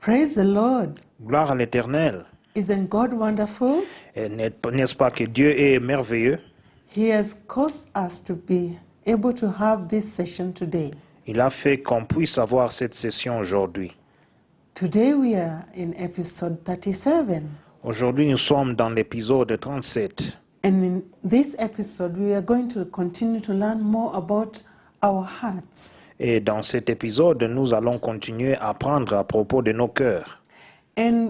Praise the Lord. Gloire à l'Éternel. Isn't God wonderful? Et n'est-ce pas que Dieu est merveilleux? He has caused us to be able to have this session today. Il a fait qu'on puisse avoir cette session aujourd'hui. Today we are in episode 37. Aujourd'hui, nous sommes dans l'épisode 37. And in this episode, we are going to continue to learn more about our hearts. Et dans cet épisode, nous allons continuer à apprendre à propos de nos cœurs. And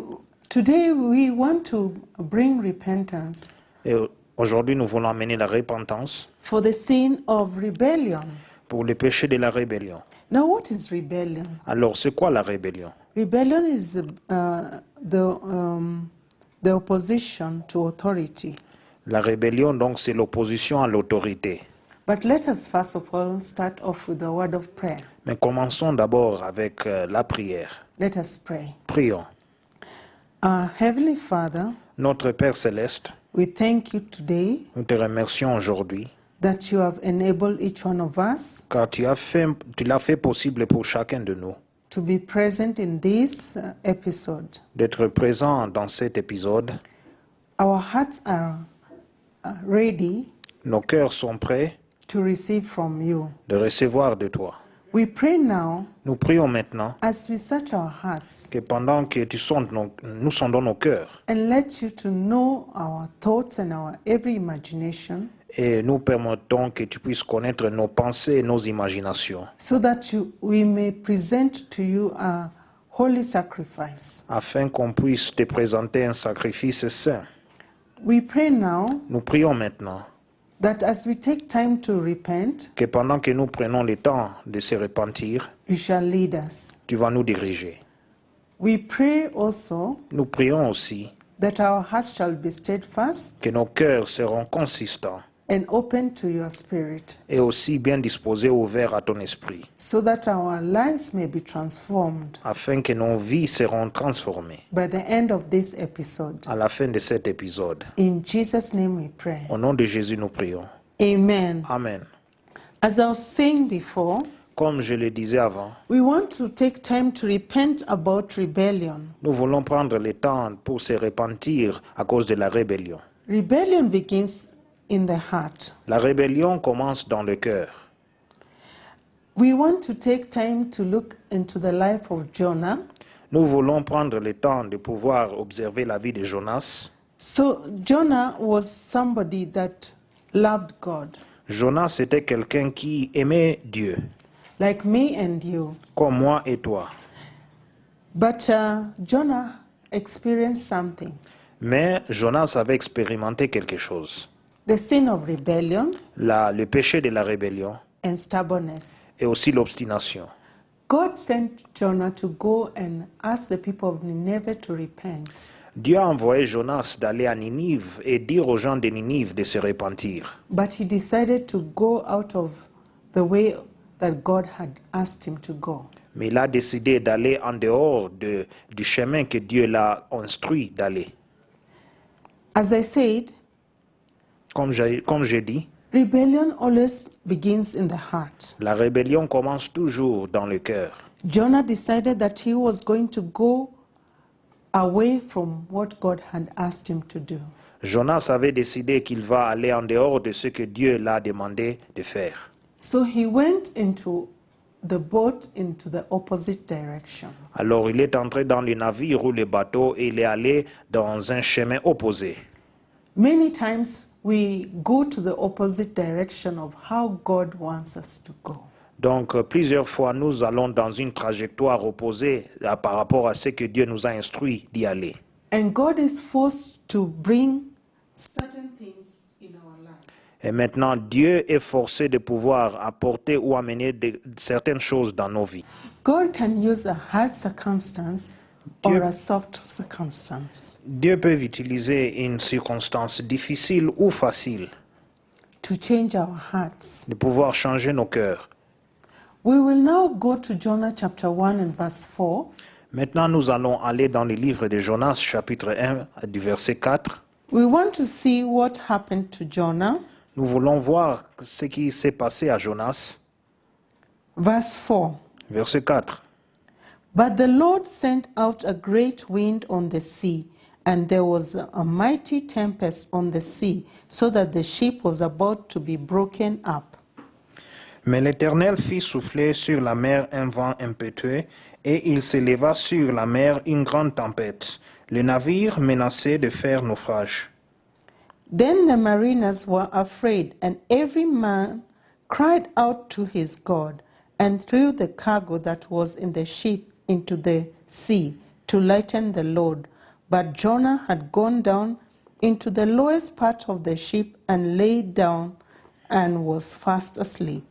today we want to bring repentance Et aujourd'hui, nous voulons amener la repentance for the sin of rebellion. pour le péché de la rébellion. Now, what is rebellion? Alors, c'est quoi la rébellion? Rebellion is the opposition to authority. La rébellion, donc, c'est l'opposition à l'autorité. But let us first of all start off with the word of prayer. Mais commençons d'abord avec la prière. Let us pray. Prions. Heavenly Father, Notre Père céleste, we thank you today nous te remercions aujourd'hui that you have enabled each one of us car tu l'as fait possible pour chacun de nous to be present in this episode. d'être présent dans cet épisode. Our hearts are ready Nos cœurs sont prêts to receive from you. de recevoir de toi. We pray now Nous prions maintenant as we search our hearts que pendant que nous sondons nos cœurs and let you to know our thoughts and our every imagination, et nous permettons que tu puisses connaître nos pensées et nos imaginations so that we may present to you a holy sacrifice. afin qu'on puisse te présenter un sacrifice saint. We pray now Nous prions maintenant that as we take time to repent, que pendant que nous prenons le temps de se repentir, you shall lead us. tu vas nous diriger. We pray also Nous prions aussi that our hearts shall be steadfast que nos cœurs seront consistants and open to your spirit, et aussi bien disposés, ouverts à ton esprit, so that our lives may be transformed afin que nos vies seront transformées by the end of this episode. à la fin de cet épisode. In Jesus' name we pray. Au nom de Jésus, nous prions. Amen. Amen. As I was saying before, Comme je le disais avant, we want to take time to repent about rebellion. nous voulons prendre le temps pour se repentir à cause de la rébellion. Rebellion begins in the heart. La rébellion commence dans le cœur. We want to take time to look into the life of Jonah. Nous voulons prendre le temps de pouvoir observer la vie de Jonas. So Jonah was somebody that loved God, Jonas était quelqu'un qui aimait Dieu, like me and you. comme moi et toi. But Jonah experienced something, Mais Jonas avait expérimenté quelque chose. the sin of rebellion Le péché de la rébellion and stubbornness. et aussi l'obstination. God sent Jonah to go and ask the people of Nineveh to repent. Dieu a envoyé Jonas d'aller à Ninive et dire aux gens de Ninive de se repentir. But he decided to go out of the way that God had asked him to go. Mais il a décidé d'aller en dehors du chemin que Dieu l'a instruit d'aller. As I said, Comme j'ai dit, rebellion always begins in the heart. la rébellion commence toujours dans le cœur. Jonah decided that he was going to go away from what God had asked him to do. Jonas avait décidé qu'il va aller en dehors de ce que Dieu l'a demandé de faire. So he went into the boat into the opposite direction. Alors il est entré dans le navire ou le bateau et il est allé dans un chemin opposé. Many times we go to the opposite direction of how God wants us to go. Donc plusieurs fois nous allons dans une trajectoire opposée par rapport à ce que Dieu nous a instruit d'y aller. And God is forced to bring certain things in our lives. Et maintenant Dieu est forcé de pouvoir apporter ou amener certaines choses dans nos vies. God can use a hard circumstance or Dieu- a soft circumstance Dieu peut utiliser une circonstance difficile ou facile to change our hearts. de pouvoir changer nos cœurs. We will now go to Jonah chapter 1 and verse 4. Maintenant, nous allons aller dans le livre de Jonas, chapitre 1, du verset 4. We want to see what happened to Jonah. Nous voulons voir ce qui s'est passé à Jonas. Verse 4. Verset 4. But the Lord sent out a great wind on the sea, and there was a mighty tempest on the sea, so that the ship was about to be broken up. Mais l'Éternel fit souffler sur la mer un vent impétueux, et il s'éleva sur la mer une grande tempête. Le navire menaçait de faire naufrage. Then the mariners were afraid, and every man cried out to his God, and threw the cargo that was in the ship into the sea to lighten the load. But Jonah had gone down into the lowest part of the ship and lay down and was fast asleep.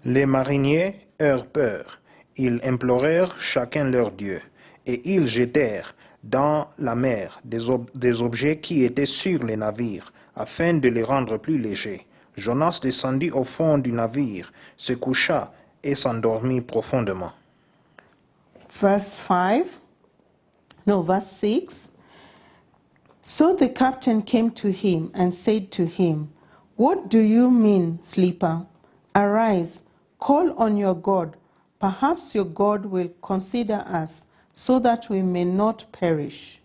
Les mariniers eurent peur. Ils implorèrent chacun leur Dieu, et ils jetèrent dans la mer des objets qui étaient sur les navires, afin de les rendre plus légers. Jonas descendit au fond du navire, se coucha et s'endormit profondément. Verse 6. So the captain came to him and said to him, "What do you mean, sleeper? Arise, call on your God. Perhaps your God will consider us, so that we may not perish."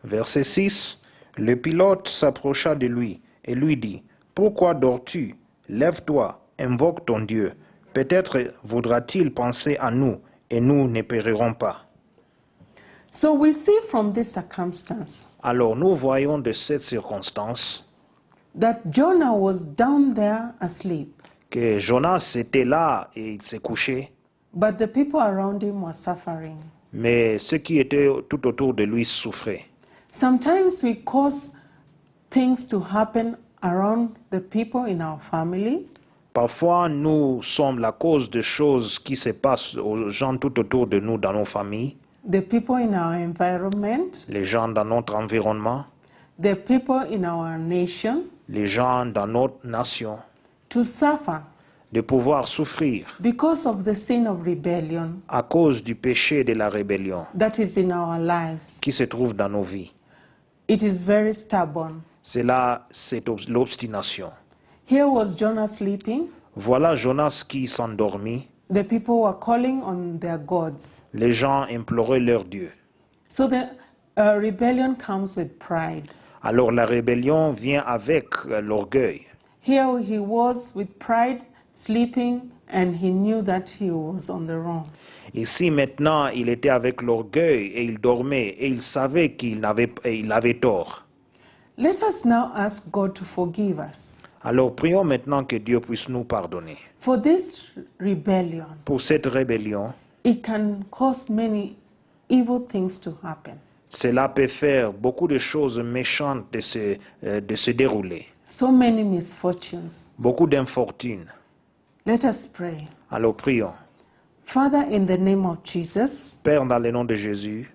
Verset 6. Le pilote s'approcha de lui et lui dit, « Pourquoi dors-tu? Lève-toi, invoque ton Dieu. Peut-être voudra-t-il penser à nous, et nous ne périrons pas. » So we see from this circumstance Alors nous voyons de cette circonstance that Jonah was down there asleep, que Jonas était là et il s'est couché, but the people around him were suffering. mais ceux qui étaient tout autour de lui souffraient. Sometimes we cause things to happen around the people in our family. Parfois, nous sommes la cause de choses qui se passent aux gens tout autour de nous dans nos familles, The people in our environment, les gens dans notre environnement, the people in our nation, les gens dans notre nation, to suffer de pouvoir souffrir because of the sin of rebellion à cause du péché de la rébellion that is in our lives. qui se trouve dans nos vies. It is very stubborn. C'est là l'obstination. Here was Jonah sleeping. Voilà Jonas qui s'endormit. The people were calling on their gods. Les gens imploraient leur Dieu. So the rebellion comes with pride. Alors la rébellion vient avec l'orgueil. Here he was with pride, sleeping, and he knew that he was on the wrong. Ici maintenant, il était avec l'orgueil et il dormait et il savait qu'il avait tort. Let us now ask God to forgive us Alors prions maintenant que Dieu puisse nous pardonner. for this rebellion. Pour cette rébellion, It can cause many evil things to happen. cela peut faire beaucoup de choses méchantes de se dérouler. So many misfortunes. Beaucoup d'infortunes. Let us pray. Alors prions. Father, in the name of Jesus, Père, dans le nom de Jésus,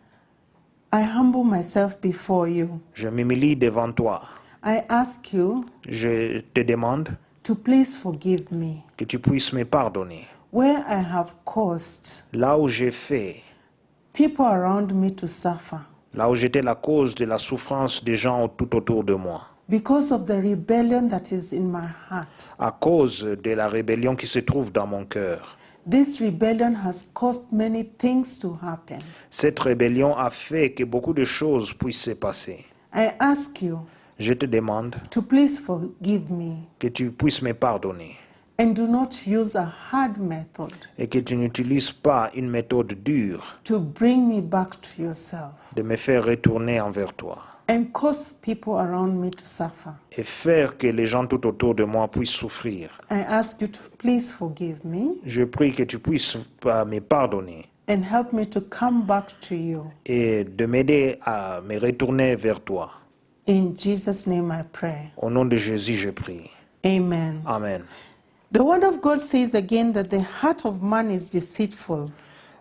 I humble myself before you. je m'humilie devant toi. I ask you Je te demande to please forgive me que tu puisses me pardonner. where I have caused Là où j'ai fait, people around me to suffer là où j'étais la cause de la souffrance des gens tout autour de moi, because of the rebellion that is in my heart. à cause de la rébellion qui se trouve dans mon cœur. This rebellion has caused many things to happen. Cette rébellion a fait que beaucoup de choses puissent se passer. I ask you Je te demande to please forgive me que tu puisses me pardonner and do not use a hard method et que tu n'utilises pas une méthode dure to bring me back to yourself de me faire retourner envers toi and cause people around me to suffer. et faire que les gens tout autour de moi puissent souffrir. I ask you to please forgive me Je prie que tu puisses me pardonner and help me to come back to you. et de m'aider à me retourner vers toi. In Jesus' name I pray. Au nom de Jésus, je prie. Amen. Amen. The word of God says again that the heart of man is deceitful.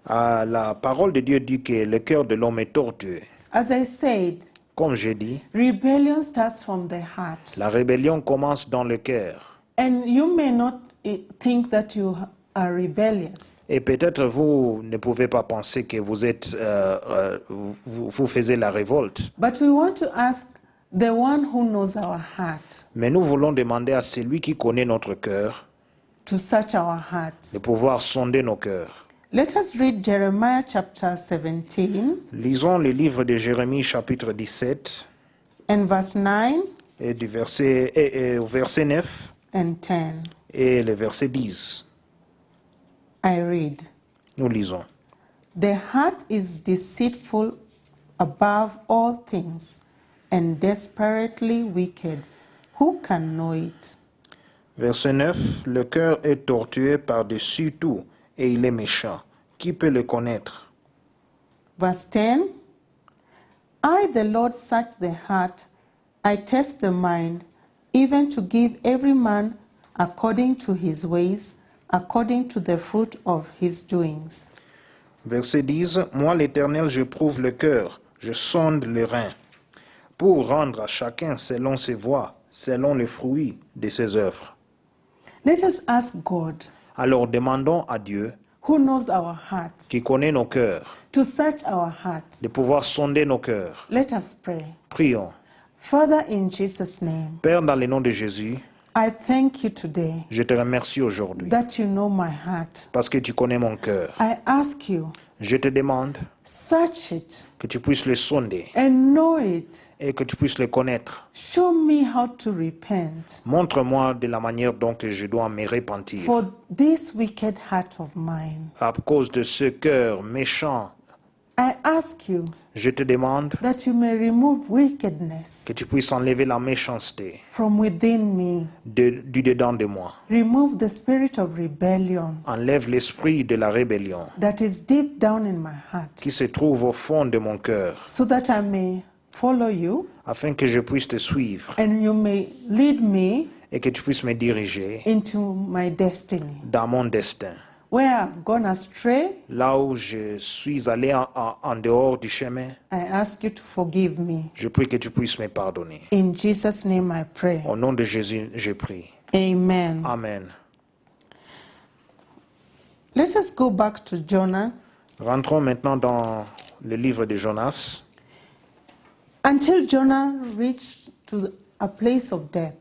La parole de Dieu dit que le cœur de l'homme est tortueux. As I said, Comme j'ai dit, rebellion starts from the heart. la rébellion commence dans le cœur. And you may not think that you are rebellious. Et peut-être vous ne pouvez pas penser que vous êtes, vous faisiez la révolte. But we want to ask the one who knows our heart Mais nous voulons demander à celui qui connaît notre cœur to search our de hearts pouvoir sonder nos cœurs Let us read Jeremiah chapter 17 Lisons le livre de Jérémie chapitre 17 and verse 9 et du verset, et au verset 9 and 10. et le verset 10. I read, Nous lisons. The heart is deceitful above all things and desperately wicked. Who can know it? Verset 9. Le cœur est tortueux par-dessus tout et il est méchant. Qui peut le connaître? Verse 10 I, the Lord, search the heart, I test the mind, even to give every man according to his ways, according to the fruit of his doings. Verset 10. Moi, l'Éternel, je prouve le cœur, je sonde le rein, pour rendre à chacun selon ses voies, selon le fruit de ses œuvres. Let us ask God, Alors demandons à Dieu, who knows our hearts, qui connaît nos cœurs, to search our hearts. de pouvoir sonder nos cœurs. Let us pray. Prions. Father, in Jesus' name, Père, dans le nom de Jésus, I thank you today je te remercie aujourd'hui that you know my heart. parce que tu connais mon cœur. I ask you, Je te demande search it que tu puisses le sonder and know it. et que tu puisses le connaître. Show me how to repent Montre-moi de la manière dont que je dois me repentir for this wicked heart of mine. à cause de ce cœur méchant. I ask you Je te demande that you may remove wickedness que tu puisses enlever la méchanceté from within me. du dedans de moi. Remove the spirit of rebellion Enlève l'esprit de la rébellion that is deep down in my heart, qui se trouve au fond de mon cœur, so that I may follow you afin que je puisse te suivre and you may lead me et que tu puisses me diriger into my destiny. dans mon destin. Where I've gone astray, Là où je suis allé en dehors du chemin, I ask you to forgive me. je prie que tu puisses me pardonner. In Jesus' name I pray. Au nom de Jésus, je prie. Amen. Amen. Let us go back to Jonah. Rentrons maintenant dans le livre de Jonas. Until Jonah reached to a place of death.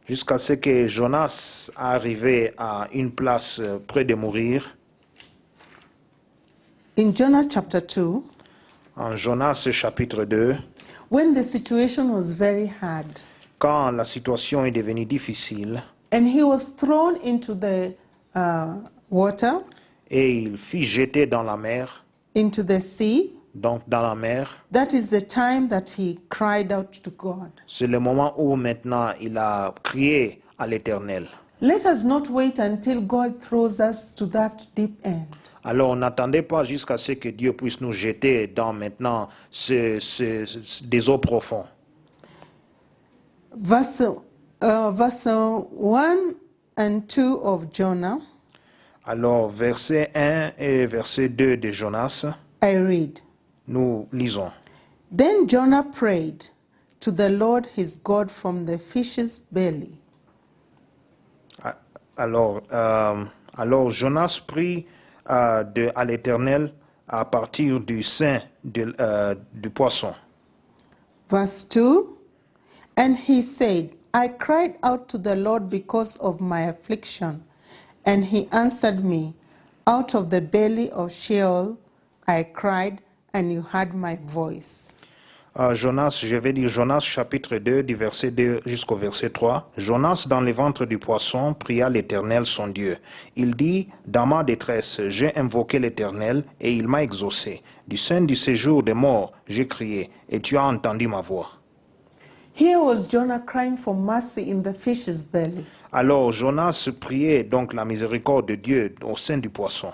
Jusqu'à ce que Jonas arrive à une place près de mourir. In Jonah chapter 2, En Jonas chapitre 2, when the situation was very hard quand la situation est devenue difficile and he was thrown into the water, et il fut jeté dans la mer, into the sea, donc dans la mer, that is the time that he cried out to God. c'est le moment où maintenant il a crié à l'Éternel. Let us not wait until God throws us to that deep end. Alors n'attendez pas jusqu'à ce que Dieu puisse nous jeter dans maintenant des eaux profondes. Verse 1 and 2 of Jonah, Alors verset 1 et verset 2 de Jonas, I read. nous lisons. Then Jonah prayed to the Lord his God from the fish's belly. Alors Jonas prie à l'Éternel à partir du sein du poisson. Verse 2, and he said, I cried out to the Lord because of my affliction, and he answered me. Out of the belly of Sheol I cried, and you heard my voice. Jonas, je vais dire Jonas chapitre 2 du verset 2 jusqu'au verset 3. Jonas dans le ventre du poisson pria l'Éternel son Dieu. Il dit, dans ma détresse, j'ai invoqué l'Éternel et il m'a exaucé. Du sein du séjour des morts, j'ai crié et tu as entendu ma voix. Here was Jonah crying for mercy in the fish's belly. Alors Jonas priait donc la miséricorde de Dieu au sein du poisson.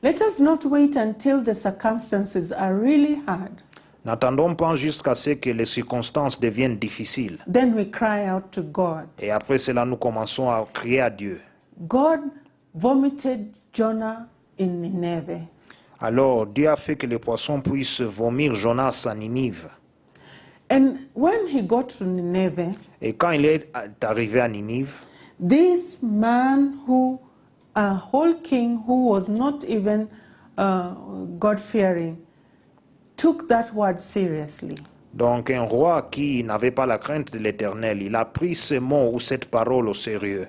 Let us not wait until the circumstances are really hard. N'attendons pas jusqu'à ce que les circonstances deviennent difficiles. Then we cry out to God. Et après cela, nous commençons à crier à Dieu. God vomited Jonah in Nineveh. Alors Dieu a fait que les poissons puissent vomir Jonas à Ninive. And when he got to Nineveh, Et quand il est arrivé à Ninive, this man a whole king who was not even God-fearing, took that word seriously. donc un roi qui n'avait pas la crainte de l'Éternel, il a pris ce mot ou cette parole au sérieux.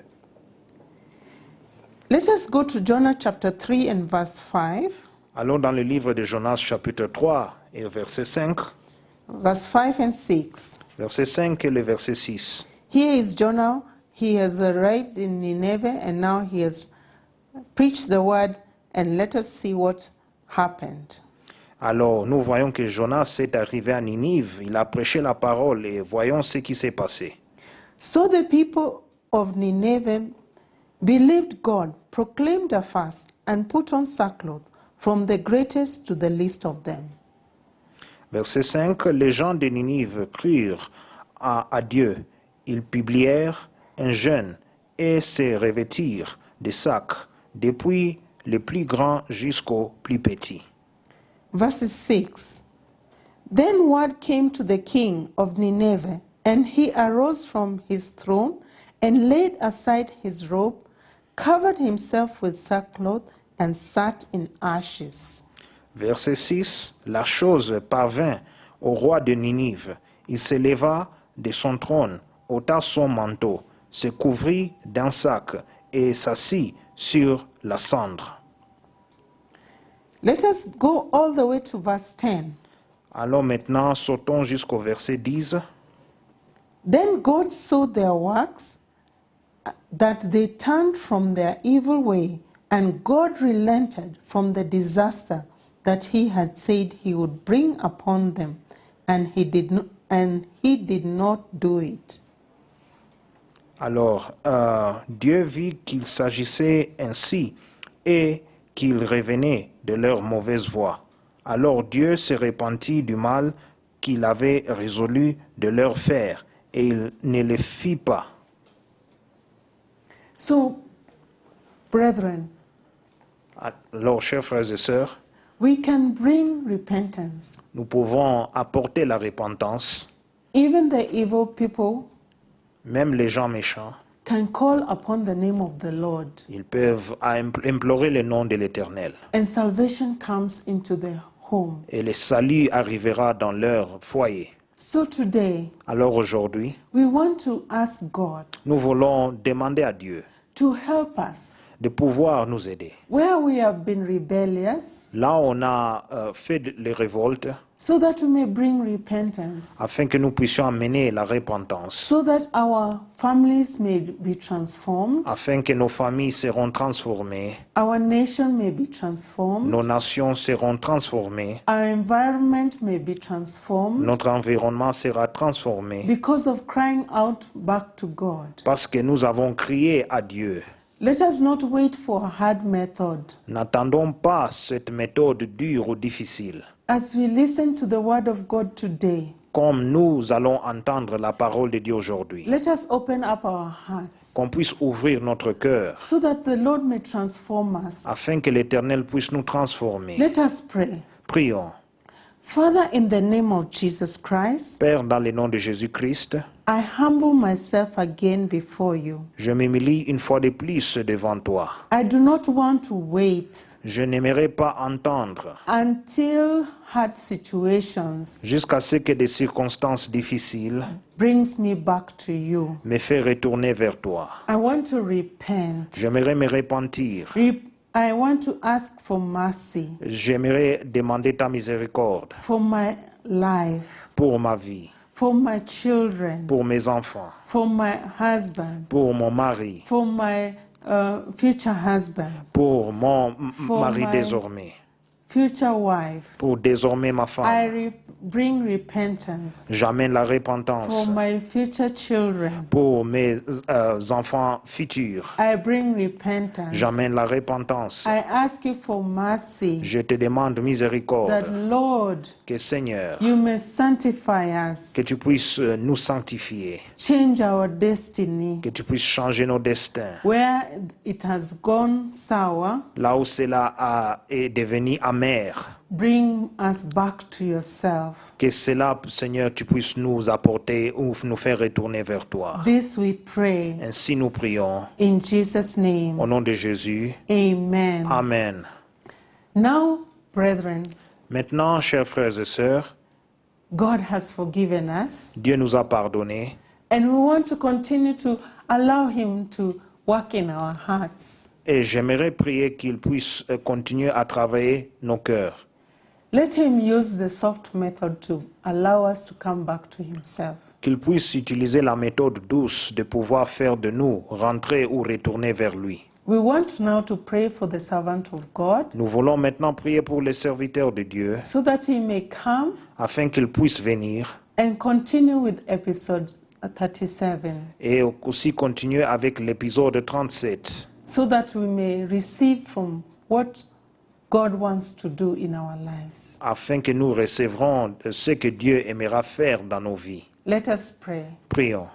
Let us go to Jonah chapter 3 and verse 5. Allons dans le livre de Jonas chapitre 3 et verset 5. Verse 5 and 6. Verset 5 et le verset 6. Here is Jonah. He has arrived in Nineveh and now he has preached the word, and let us see what happened. Alors, nous voyons que Jonas est arrivé à Ninive, il a prêché la parole et voyons ce qui s'est passé. So the people of Nineveh believed God, proclaimed a fast, and put on sackcloth, from the greatest to the least of them. Verset 5, les gens de Ninive crurent à Dieu. Ils publièrent un jeûne et se revêtirent de sacs, depuis le plus grand jusqu'au plus petit. Verse 6. Then word came to the king of Nineveh, and he arose from his throne and laid aside his robe, covered himself with sackcloth, and sat in ashes. Verset 6, la chose parvint au roi de Ninive. Il se leva de son trône, ôta son manteau, se couvrit d'un sac et s'assit sur la cendre. Let us go all the way to verse 10. Alors maintenant, sautons jusqu'au verset 10. Then God saw their works, that they turned from their evil way, and God relented from the disaster that he had said he would bring upon them, and he did not do it. Alors, Dieu vit qu'il s'agissait ainsi et qu'ils revenaient de leur mauvaise voie. Alors Dieu se repentit du mal qu'il avait résolu de leur faire, et il ne le fit pas. So, brethren, Alors, chers frères et sœurs, we can bring repentance. nous pouvons apporter la repentance. Even the evil people Même les gens méchants, can call upon the name of the Lord, ils peuvent implorer le nom de l'Éternel. and salvation comes into their home. Et le salut arrivera dans leur foyer. So today, Alors aujourd'hui, we want to ask God nous voulons demander à Dieu to help us. de pouvoir nous aider. Where we have been rebellious, Là, on a fait les révoltes so that we may bring repentance, afin que nous puissions amener la repentance, so that our families may be transformed, afin que nos familles seront transformées, our nation may be transformed, nos nations seront transformées, our environment may be transformed, notre environnement sera transformé, because of crying out back to God. parce que nous avons crié à Dieu. Let us not wait for a hard method. N'attendons pas cette méthode dure ou difficile. As we listen to the word of God today, Comme nous allons entendre la parole de Dieu aujourd'hui, let us open up our hearts qu'on puisse ouvrir notre cœur so that the Lord may transform us. afin que l'Éternel puisse nous transformer. Let us pray. Prions. Father, in the name of Jesus Christ, Père, dans le nom de Jésus-Christ, I humble myself again before you. je m'humilie une fois de plus devant toi. I do not want to wait Je n'aimerais pas entendre until hard situations jusqu'à ce que des circonstances difficiles brings me back to you. me fassent retourner vers toi. I want to repent. J'aimerais me repentir. I want to ask for mercy J'aimerais demander ta miséricorde for my life, pour ma vie, for my children, pour mes enfants, for my husband, pour mon mari, for my future husband, pour mon For mari my- désormais, future wife. pour désormais ma femme. Bring repentance J'amène la for repentance my future children. pour mes enfants futurs. I bring repentance. J'amène la repentance. I ask you for mercy, Je te demande that miséricorde. Lord, Que Seigneur, you may sanctify us, que tu puisses nous sanctifier, change our destiny. que tu puisses changer nos destins. Where it has gone sour, Là où cela est devenu amer, bring us back to yourself. que cela, Seigneur, tu puisses nous apporter ou nous faire retourner vers toi. This we pray Ainsi nous prions. in Jesus' Au name. nom de Jésus. Amen. Amen. Now, brethren, Maintenant, chers frères et sœurs, God has forgiven us, Dieu nous a pardonné and we want to continue to allow Him to work in our hearts. Et j'aimerais prier qu'il puisse continuer à travailler nos cœurs. Let him use the soft method to allow us to come back to himself. Qu'il puisse utiliser la méthode douce de pouvoir faire de nous rentrer ou retourner vers lui. We want now to pray for the servant of God Nous voulons maintenant prier pour les serviteurs de Dieu so that he may come afin qu'ils puissent venir and continue with episode 37 et aussi continuer avec l'épisode 37 so that we may receive from what God wants to do in our lives. afin que nous recevrons ce que Dieu aimera faire dans nos vies. Let us pray. Prions.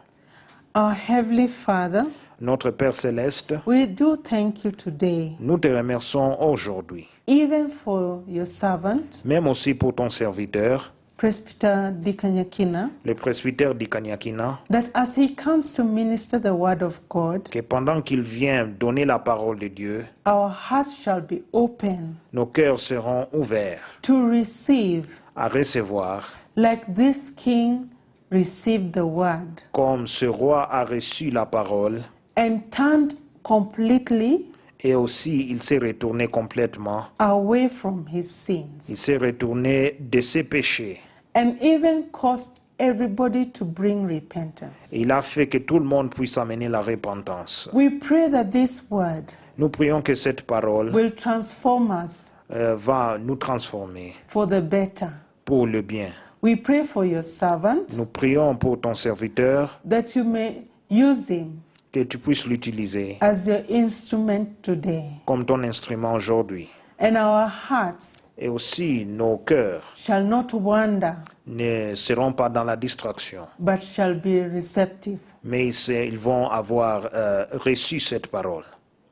Our Heavenly Father, Notre Père Céleste, we do thank you today, nous te remercions aujourd'hui, even for your servant, même aussi pour ton serviteur, Presbyter Dikanyakina, le presbytère d'Ikanyakina, that as he comes to minister the word of God, que pendant qu'il vient donner la parole de Dieu, our hearts shall be open nos cœurs seront ouverts to receive, à recevoir, like this king received the word comme ce roi a reçu la parole, and turned completely et aussi il s'est retourné complètement, away from his il sins s'est retourné de ses péchés. and even caused everybody to bring repentance. Il a fait que tout le monde puisse amener la repentance. We pray that this word Nous prions que cette parole will transform us va nous transformer for the better. pour le bien. We pray for your servant Nous prions pour ton serviteur, that you may use him que tu puisses l'utiliser as your instrument today. comme ton instrument aujourd'hui. And our hearts Et aussi, nos cœurs shall not wander, ne seront pas dans la distraction, but shall be receptive mais ils vont avoir reçu cette parole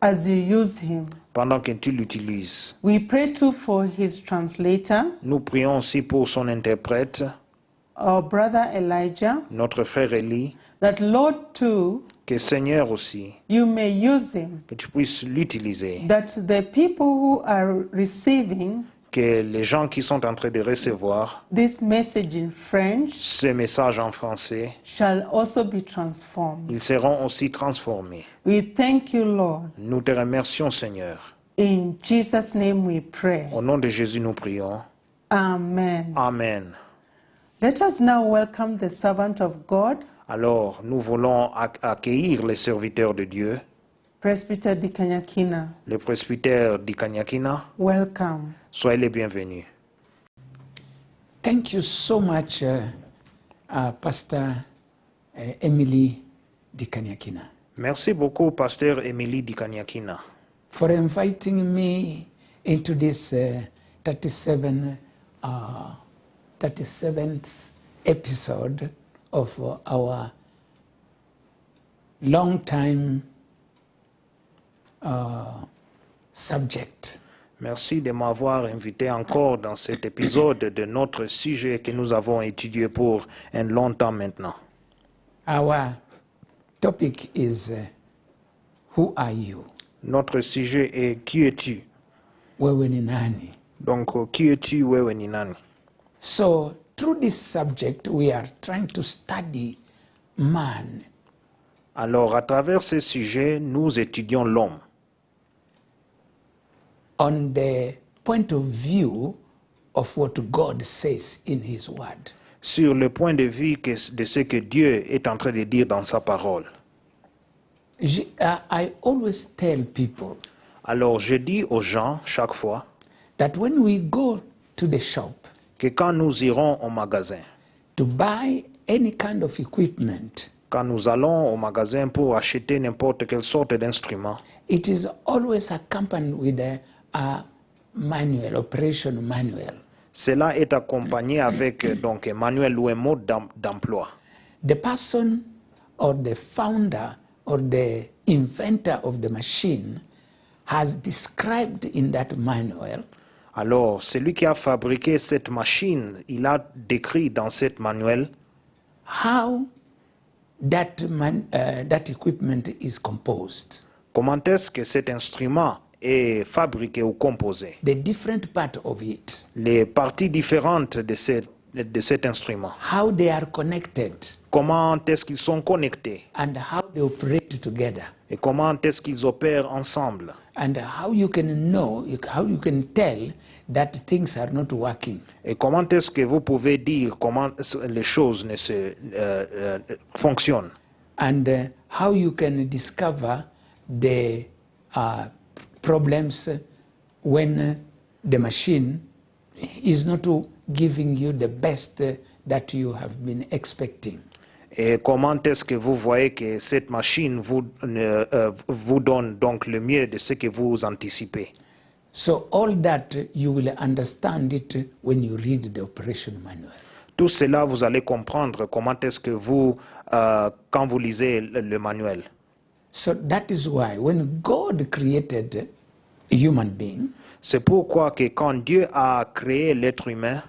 as you use him. pendant que tu l'utilises. We pray too for his translator, Nous prions aussi pour son interprète, our brother Elijah, notre frère Élie, that Lord too, que Seigneur aussi, you may use him, que tu puisses l'utiliser, that the people who are receiving que les gens qui sont en train de recevoir this message in French ce message en français, shall also be transformed. ils seront aussi transformés. We thank you, Lord. Nous te remercions, Seigneur. In Jesus' name we pray. Au nom de Jésus, nous prions. Amen. Amen. Let us now welcome the servant of God, Alors, nous voulons accueillir les serviteurs de Dieu, Presbyter Dikanyakina. le presbytère d'Ikanyakina. Welcome. Soyez les bienvenus. Thank you so much, Pastor Emily Dikanyakina, Merci beaucoup, Pasteur Émilie d'Ikanyakina, for inviting me into this 37th episode of our long-time subject. Merci de m'avoir invité encore dans cet épisode de notre sujet que nous avons étudié pour un long temps maintenant. Our topic is Who are you? Notre sujet est Qui es-tu? Wewe ni nani? Donc, qui es-tu, wewe ni nani? So, through this subject, we are trying to study man. Alors, à travers ce sujet, nous étudions l'homme On the point of view of what God says in His Word. sur le point de vue de ce que Dieu est en train de dire dans sa parole. I always tell people Alors, je dis aux gens chaque fois that when we go to the shop que quand nous irons au magasin, to buy any kind of equipment, quand nous allons au magasin pour acheter n'importe quelle sorte d'instrument, it is always accompanied with a manual, operation manual. cela est accompagné avec donc un manuel ou un mode d'emploi. The person or the founder or the inventor of the machine has described in that manual Alors, celui qui a fabriqué cette machine, il a décrit dans cette manuel how that equipment is composed, comment est-ce que cet instrument est fabriqué ou composé, the different part of it, les parties différentes de cet instrument, how they are connected, comment est-ce qu'ils sont connectés and how they operate together. et comment est-ce qu'ils opèrent ensemble. and how you can know, how you can tell that things are not working. Et comment est-ce que vous pouvez dire comment les choses ne se fonctionnent? And how you can discover the problems when the machine is not giving you the best that you have been expecting. Et comment est-ce que vous voyez que cette machine vous donne donc le mieux de ce que vous anticipez? So all that you will understand it when you read the operation manual. Tout cela, vous allez comprendre comment est-ce que vous, quand vous lisez le manuel. So that is why when God created a human being, C'est pourquoi que quand Dieu a créé l'être humain,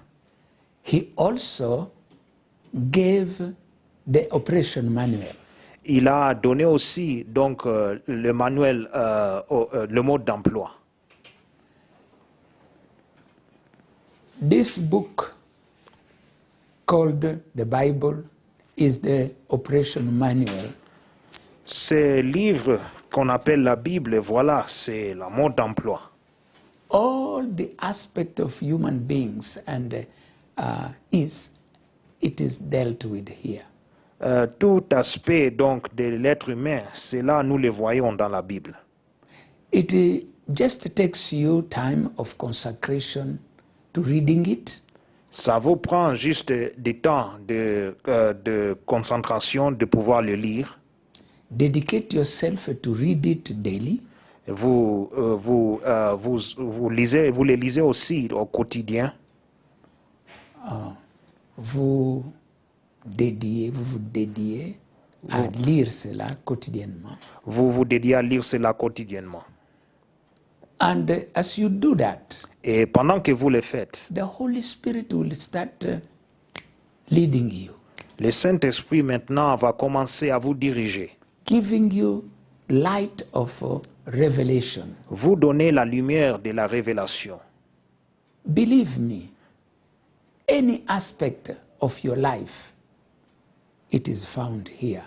he also gave the operation manual. il a donné aussi donc le manuel, le mode d'emploi. This book called the Bible is the operation manual. Ces livres qu'on appelle la Bible, voilà, c'est le mode d'emploi. All the aspect of human beings and it is dealt with here. Tout aspect donc de l'être humain, c'est là nous le voyons dans la Bible. It just takes you time of consecration to reading it. Ça vous prend juste du temps de concentration de pouvoir le lire. Dedicate yourself to read it daily. Vous les lisez aussi au quotidien. Vous vous dédiez à lire cela quotidiennement. Vous vous dédiez à lire cela quotidiennement. And as you do that, Et pendant que vous le faites, the Holy Spirit will start leading you, le Saint-Esprit maintenant va commencer à vous diriger, giving you light of revelation. vous donner la lumière de la révélation. Believe me, any aspect of your life, it is found here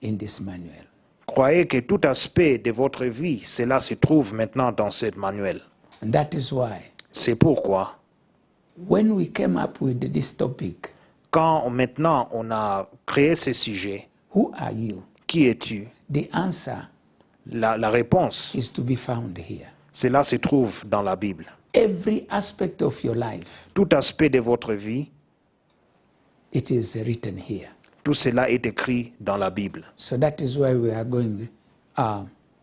in this manual. Croyez que tout aspect de votre vie, cela se trouve maintenant dans ce manuel. And that is why, C'est pourquoi, when we came up with this topic, quand maintenant on a créé ce sujet, who are you? qui es-tu? The answer La réponse, is to be found here. cela se trouve dans la Bible. Every aspect of your life, Tout aspect de votre vie, it is written here. tout cela est écrit dans la Bible. So that is why we are going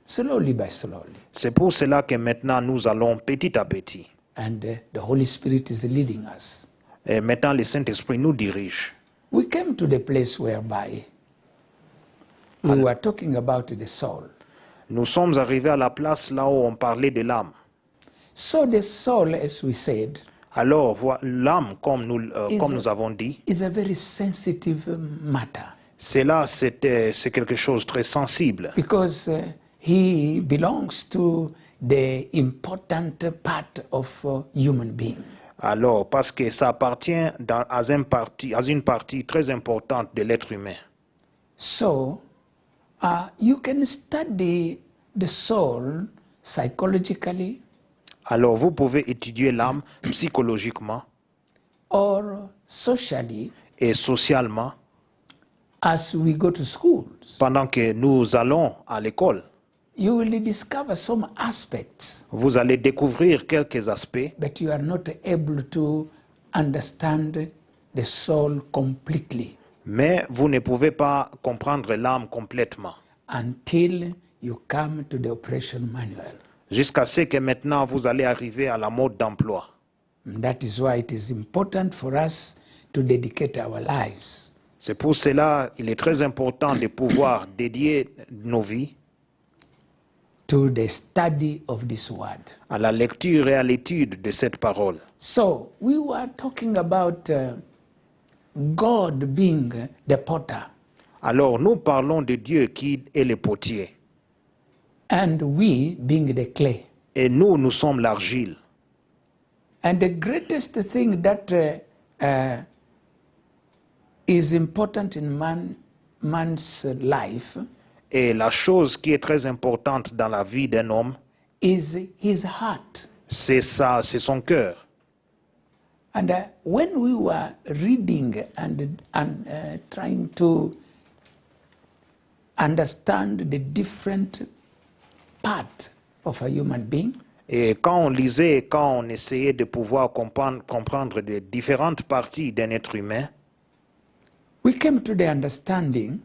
slowly by slowly. C'est pour cela que maintenant nous allons petit à petit. And the Holy Spirit is leading us. Et maintenant le Saint-Esprit nous dirige. We came to the place whereby we were talking about the soul. Nous sommes arrivés à la place là où on parlait de l'âme. So the soul, as we said, Alors, l'âme, comme nous avons dit, is a very sensitive matter c'est quelque chose de très sensible. because he belongs to the important part of human being. Alors, parce que ça appartient à une partie très importante de l'être humain. So you can study the soul psychologically Alors, vous pouvez étudier l'âme psychologiquement or socially et socialement as we go to schools. pendant que nous allons à l'école. You will discover some aspects, Vous allez découvrir quelques aspects, but you are not able to understand the soul completely mais vous ne pouvez pas comprendre l'âme complètement. until you come to the operation manual. Jusqu'à ce que maintenant vous allez arriver à la mode d'emploi. And that is why it is important for us to dedicate our lives C'est pour cela qu'il est très important de pouvoir dédier nos vies to the study of this word. à la lecture et à l'étude de cette parole. So we were talking about God being the potter Alors nous parlons de Dieu qui est le potier and we being the clay. et nous sommes l'argile. And the greatest thing that is important in man's life Et la chose qui est très importante dans la vie d'un homme, is his heart. C'est ça, c'est son cœur. And when we were reading and trying to understand the different parts of a human being, Et quand on lisait, quand on essayait de pouvoir comprendre les différentes parties d'un être humain, we came to the understanding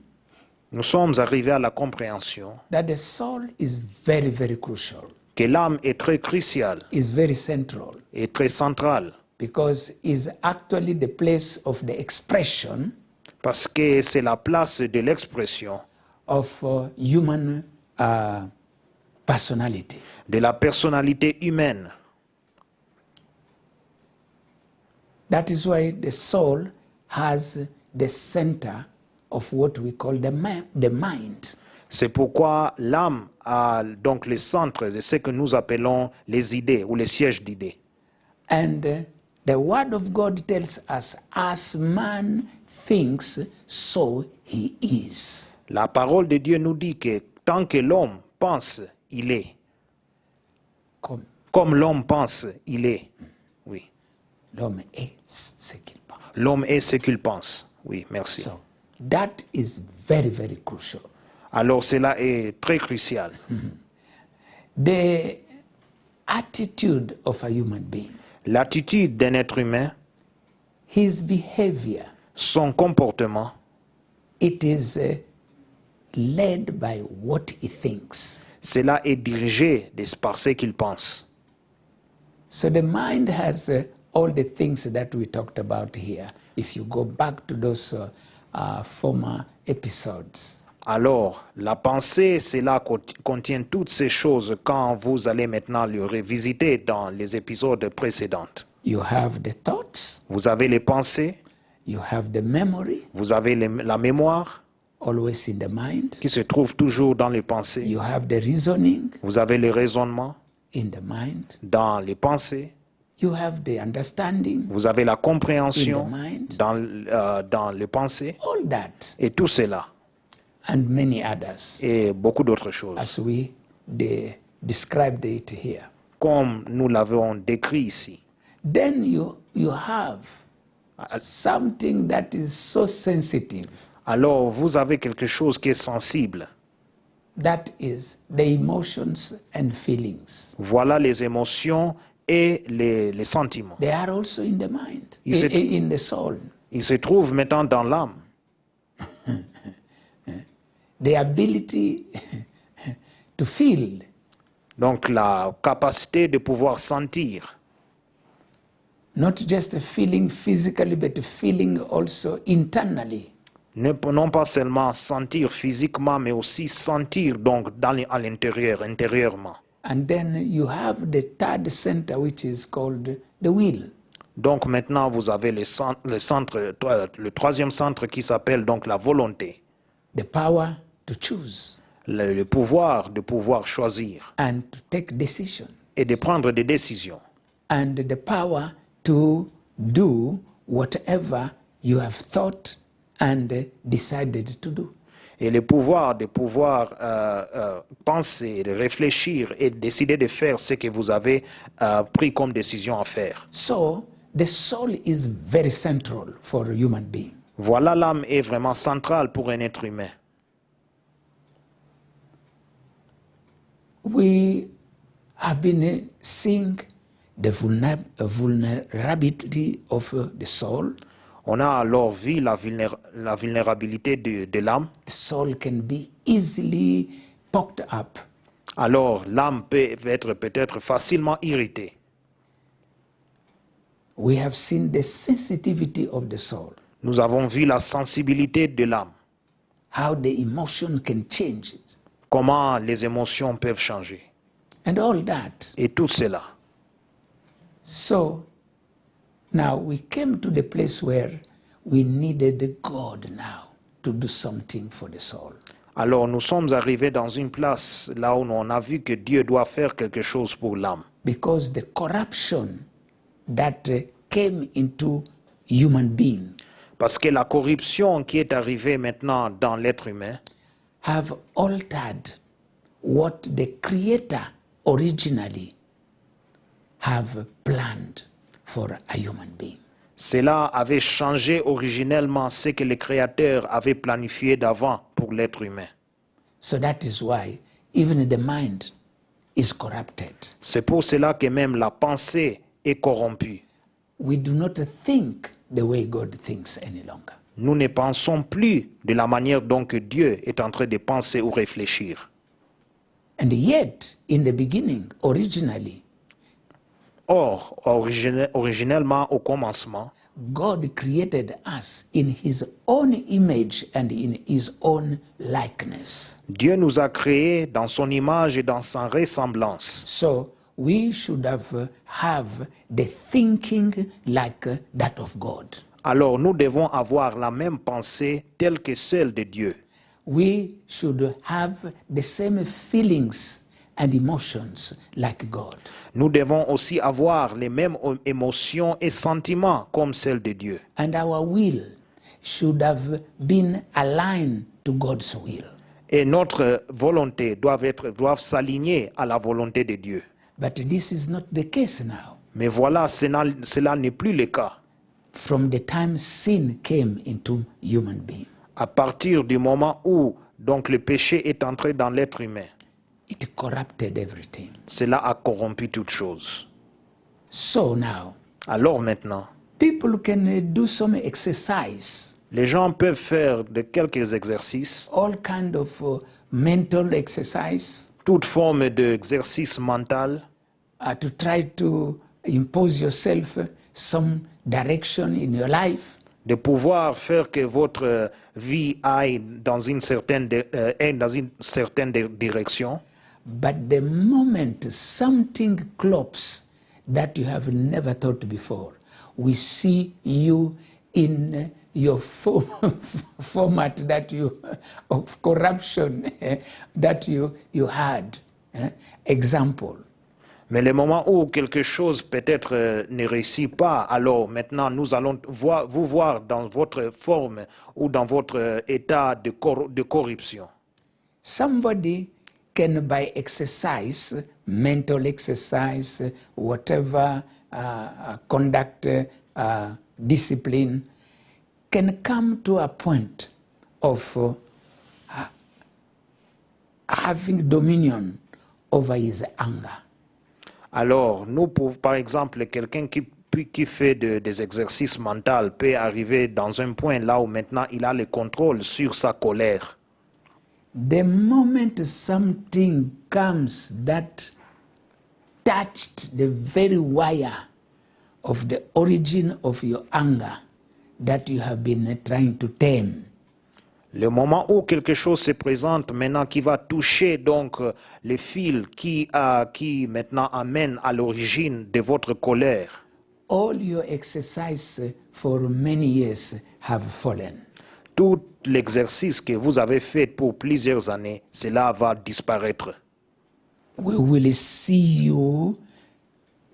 nous sommes arrivés à la compréhension that the soul is very, very crucial, que l'âme est très cruciale is very central, et très centrale, because it's actually the place of the expression parce que c'est la place de l'expression of human personality. de la personnalité humaine. That is why the soul has the center of what we call the mind. C'est pourquoi l'âme a donc le centre de ce que nous appelons les idées ou les sièges d'idées. And the word of God tells us, as man thinks, so he is. La parole de Dieu nous dit que tant que l'homme pense, il est. Comme Comme l'homme pense, il est. Oui. l'homme est ce qu'il pense. L'homme est ce qu'il pense. Oui, merci. So that is very, very crucial. Alors cela est très crucial. The attitude of a human being, L'attitude d'un être humain, his behavior, son comportement, it is led by what he thinks. cela est dirigé par ce qu'il pense. So the mind has all the things that we talked about here. If you go back to those former episodes, Alors, la pensée, cela contient toutes ces choses quand vous allez maintenant le revisiter dans les épisodes précédents. you have the thoughts, Vous avez les pensées, you have the memory, vous avez la mémoire always in the mind, qui se trouve toujours dans les pensées, you have the reasoning vous avez le raisonnement in the mind, dans les pensées, you have the understanding, vous avez la compréhension In the mind. dans les pensées, all that, et tout cela, and many others, et beaucoup d'autres choses, as we described it here. comme nous l'avons décrit ici. Then you have something that is so sensitive, Alors, vous avez quelque chose qui est sensible. that is the emotions and feelings. Voilà les émotions et les sentiments. They are also in the mind, Is it- in the soul. Ils se trouvent maintenant dans l'âme. The ability to feel, Donc la capacité de pouvoir sentir, not just a feeling physically, but a feeling also internally. non pas seulement sentir physiquement, mais aussi sentir donc à l'intérieur, intérieurement. And then you have the third center, which is called the will. Donc maintenant vous avez le troisième centre qui s'appelle donc la volonté, The power to choose le pouvoir de pouvoir choisir and to take decision, et de prendre des décisions. and the power to do whatever you have thought and decided to do. Et le pouvoir de pouvoir penser, de réfléchir et décider de faire ce que vous avez pris comme décision à faire. So the soul is very central for a human being. Voilà, l'âme est vraiment centrale pour un être humain. We have been seeing the vulnerability of the soul. On a alors vu la vulnérabilité de l'âme. The soul can be easily poked up. Alors l'âme peut être peut-être facilement irritée. We have seen the sensitivity of the soul, Nous avons vu la sensibilité de l'âme. how the emotion can change it, Comment les émotions peuvent changer. and all that. Et tout cela. So now we came to the place where we needed God now to do something for the soul. Alors nous sommes arrivés dans une place là où on a vu que Dieu doit faire quelque chose pour l'âme. Because the corruption that came into human being Parce que la corruption qui est arrivée maintenant dans l'être humain have altered what the creator originally have planned for a human being. Cela avait changé originellement ce que le Créateur avait planifié d'avant pour l'être humain. So that is why even the mind is corrupted. C'est pour cela que même la pensée est corrompue. We do not think the way God thinks any longer. Nous ne pensons plus de la manière dont que Dieu est en train de penser ou réfléchir. And yet, in the beginning, originally, Or, originellement, au commencement, God created us in his own image and in his own likeness. Dieu nous a créés dans son image et dans sa ressemblance. So we should have the thinking like that of God. Alors nous devons avoir la même pensée telle que celle de Dieu. We should have the same feelings and emotions like God. Nous devons aussi avoir les mêmes émotions et sentiments comme celles de Dieu. And our will should have been aligned to God's will. Et notre volonté doivent s'aligner à la volonté de Dieu. But this is not the case now. Mais voilà, cela n'est plus le cas. From the time sin came into human being, À partir du moment où donc le péché est entré dans l'être humain, it corrupted everything. cela a corrompu toutes choses. So now, Alors maintenant, people can do some exercise, les gens peuvent faire de quelques exercices, all kind of mental exercise, toute forme d'exercice mental, to try to impose yourself some direction in your life. de pouvoir faire que votre vie aille dans une certaine direction. But the moment something clops that you have never thought before, we see you in your format that you of corruption that you had. Example. Mais le moment où quelque chose peut-être ne réussit pas, alors maintenant nous allons vous voir dans votre forme ou dans votre état de corruption. Somebody can, by exercise, mental exercise, whatever, conduct, discipline, can come to a point of having dominion over his anger. Alors, par exemple, quelqu'un qui fait des exercices mentaux peut arriver dans un point là où maintenant il a le contrôle sur sa colère. The moment something comes that touched the very wire of the origin of your anger that you have been trying to tame, Le moment où quelque chose se présente maintenant qui va toucher donc le fil qui maintenant amène à l'origine de votre colère, all your exercise for many years have fallen. tout l'exercice que vous avez fait pour plusieurs années, cela va disparaître. We will see you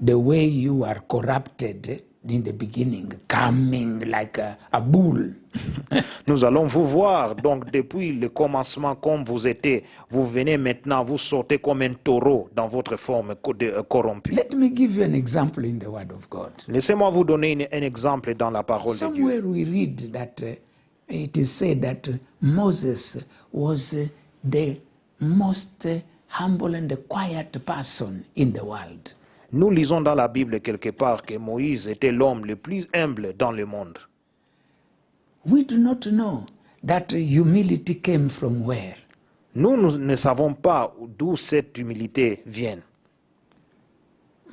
the way you are corrupted in the beginning, coming like a bull. Nous allons vous voir donc depuis le commencement comme vous étiez. Vous venez maintenant, vous sortez comme un taureau dans votre forme corrompue. Let me give you an example in the Word of God. Laissez-moi vous donner un exemple dans la parole de Dieu. Somewhere we read that it is said that Moses was the most humble and quiet person in the world. Nous lisons dans la Bible quelque part que Moïse était l'homme le plus humble dans le monde. We do not know that humility came from where. Nous ne savons pas d'où cette humilité vient.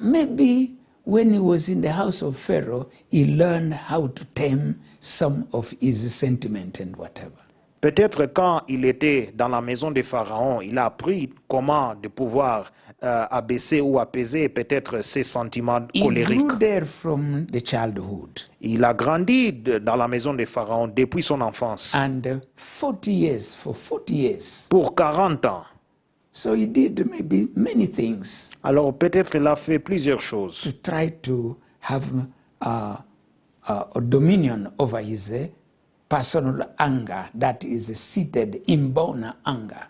Maybe when he was in the house of Pharaoh, he learned how to tame some of his sentiment and whatever. Peut-être quand il était dans la maison de Pharaon, il a appris comment de pouvoir abaisser ou apaiser peut-être ses sentiments He colériques. grew there from the childhood. Il a grandi dans la maison de Pharaon depuis son enfance. And for 40 years. Pour 40 ans. So he did maybe many things Alors peut-être il a fait plusieurs choses to try to have a dominion over his personal anger that is seated, inborn anger.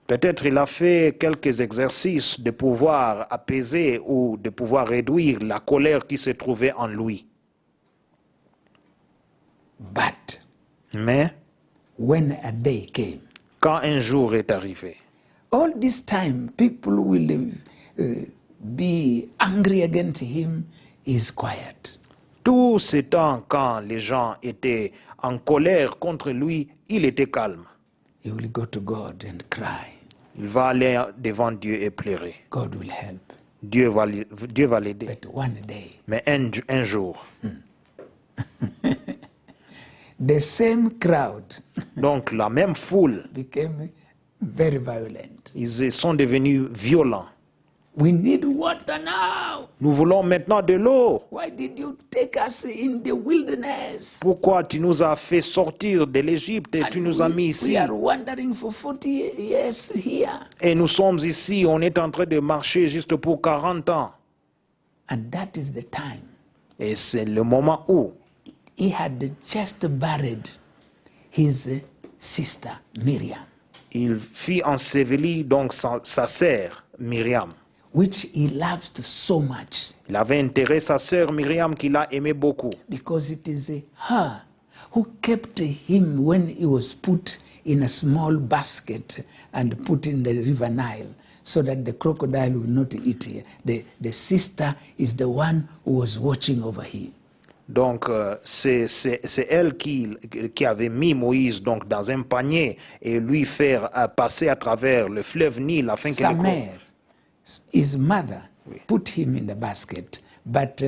Peut-être il a fait quelques exercices de pouvoir apaiser ou de pouvoir réduire la colère qui se trouvait en lui. But Mais when a day came, quand un jour est arrivé, all this time people will be angry against him, he's quiet. tout ce temps quand les gens étaient en colère contre lui, il était calme. He will go to God and cry. Il va aller devant Dieu et pleurer. God will help. Dieu va l'aider. But one day, Mais un jour, the same crowd donc la même foule, became very violent. ils sont devenus violents. We need water now. Nous voulons maintenant de l'eau. Why did you take us in the wilderness? Pourquoi tu nous as fait sortir de l'Égypte et tu nous as mis We ici? are wandering for 40 years here. Et nous sommes ici, on est en train de marcher juste pour 40 ans. And that is the time Et c'est le moment où he had just buried his sister Miriam, il fit ensevelir donc sa sœur Myriam. which he loved so much Il avait enterré sa sœur Myriam qu'il a aimé beaucoup. because it is her who kept him when he was put in a small basket and put in the river Nile so that the crocodile will not eat him. The sister is the one who was watching over him. Donc c'est elle qui avait mis Moïse donc dans un panier et lui faire passer à travers le fleuve Nil afin que le Samer, his mother, put him in the basket, but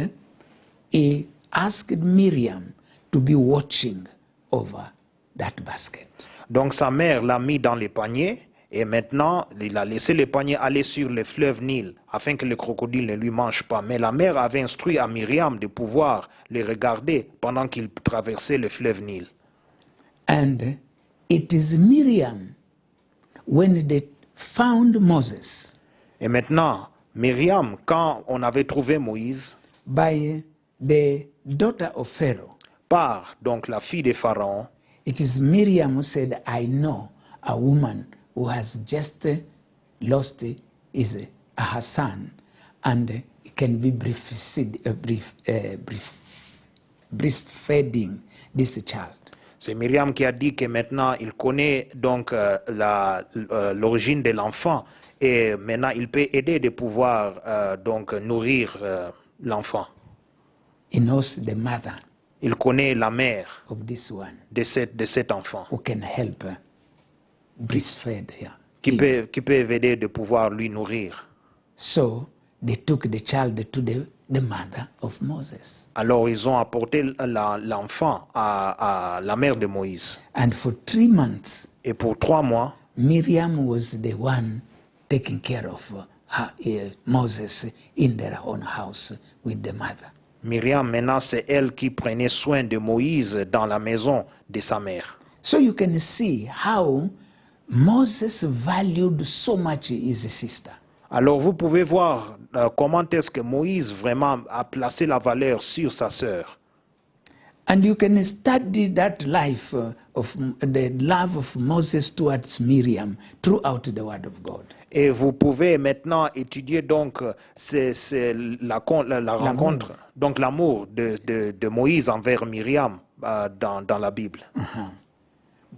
he asked Miriam to be watching over that basket. Donc sa mère l'a mis dans les paniers et maintenant il a laissé le panier aller sur le fleuve Nil afin que le crocodile ne lui mange pas. Mais la mère avait instruit à Myriam de pouvoir le regarder pendant qu'il traversait le fleuve Nil. And it is Miriam, when they found Moses Et maintenant, Myriam, quand on avait trouvé Moïse, by the daughter of Pharaoh, par donc la fille de Pharaon, it is Miriam who said, I know a woman who has just lost her son, and it can be breastfeeding this child. c'est Myriam qui a dit que maintenant il connaît donc l'origine de l'enfant et maintenant il peut aider de pouvoir donc nourrir l'enfant. He knows the mother Il connaît la mère of this one de cet enfant who can help breastfeed her. qui peut aider de pouvoir lui nourrir. So they took the child to the mother of Moses. Alors ils ont apporté l'enfant à la mère de Moïse. And for 3 months, Et pour 3 mois, Miriam was the one taking care of Moses in their own house with the mother. Myriam, maintenant, c'est elle qui prenait soin de Moïse dans la maison de sa mère. So you can see how Moses valued so much his sister. Alors vous pouvez voir comment est-ce que Moïse vraiment a placé la valeur sur sa sœur. And you can study that life of the love of Moses towards Miriam throughout the Word of God. Et vous pouvez maintenant étudier donc la rencontre, donc l'amour de Moïse envers Myriam dans la Bible.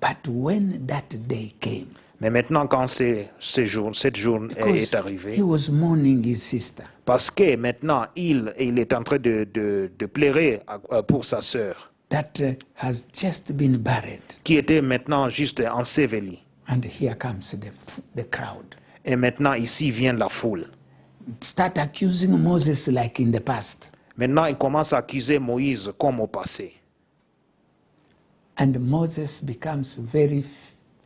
But when that day came, Mais maintenant quand cette jour est he arrivé, was mourning his sister, parce que maintenant il est en train de pleurer pour sa sœur, that has just been buried. qui était maintenant juste ensevelie. And here comes the crowd. Et maintenant ici vient la foule. Start accusing Moses like in the past. Maintenant il commence à accuser Moïse comme au passé. And Moses becomes very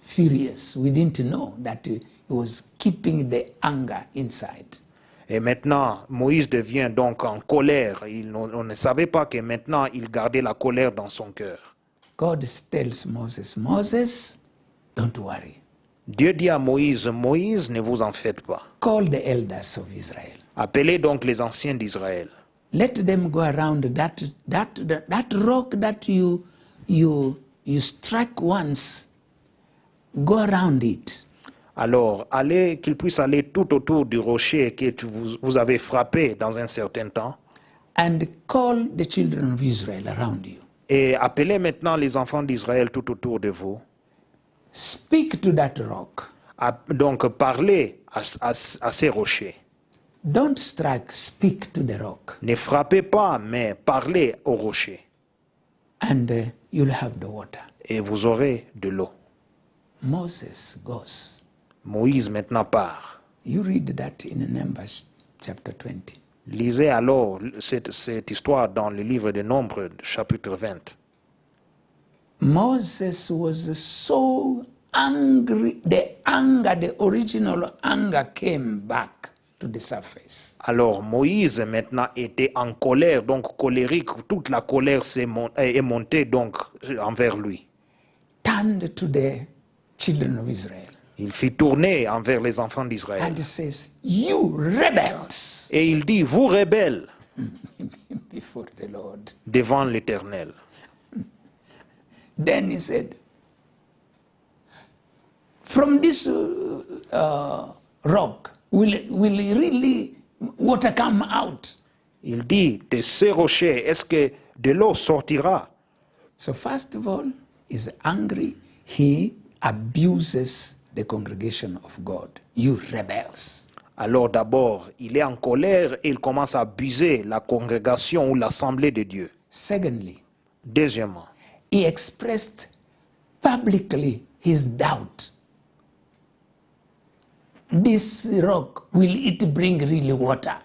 furious. We didn't know that he was keeping the anger inside. Et maintenant, Moïse devient donc en colère. On ne savait pas que maintenant, il gardait la colère dans son cœur. God tells Moses, Moses, don't worry. Dieu dit à Moïse, Moïse, ne vous en faites pas. Call the elders of Israel. Appelez donc les anciens d'Israël. Let them go around that rock that you struck once. Go around it. Alors, qu'il puisse aller tout autour du rocher que vous avez frappé dans un certain temps. and call the children of Israel around you. Et appelez maintenant les enfants d'Israël tout autour de vous. Speak to that rock. Donc, parlez à ces rochers. Don't strike, speak to the rock. Ne frappez pas, mais parlez aux rochers. And you'll have the water. Et vous aurez de l'eau. Moses goes. Moïse maintenant part. You read that in Numbers chapter 20. Lisez alors cette histoire dans le livre des Nombres, chapitre 20. Moses was so angry. The original anger came back to the surface. Alors Moïse maintenant était en colère, donc colérique. Toute la colère est montée donc envers lui. Turned to the children of Israel Il fit tourner envers les enfants d'Israël. and says, "You rebels Et il dit, vous rebelles before the Lord." devant l'Éternel. Then he said, "From this rock will really water come out?" Il dit, de ces rochers, est-ce que de l'eau sortira? So first of all, he's angry. He abuses the congregation of God. You rebels. Alors d'abord, il est en colère et il commence à abuser la congrégation ou l'assemblée de Dieu. Secondly, Deuxièmement, he expressed publicly his doubt. This rock, will it bring really water?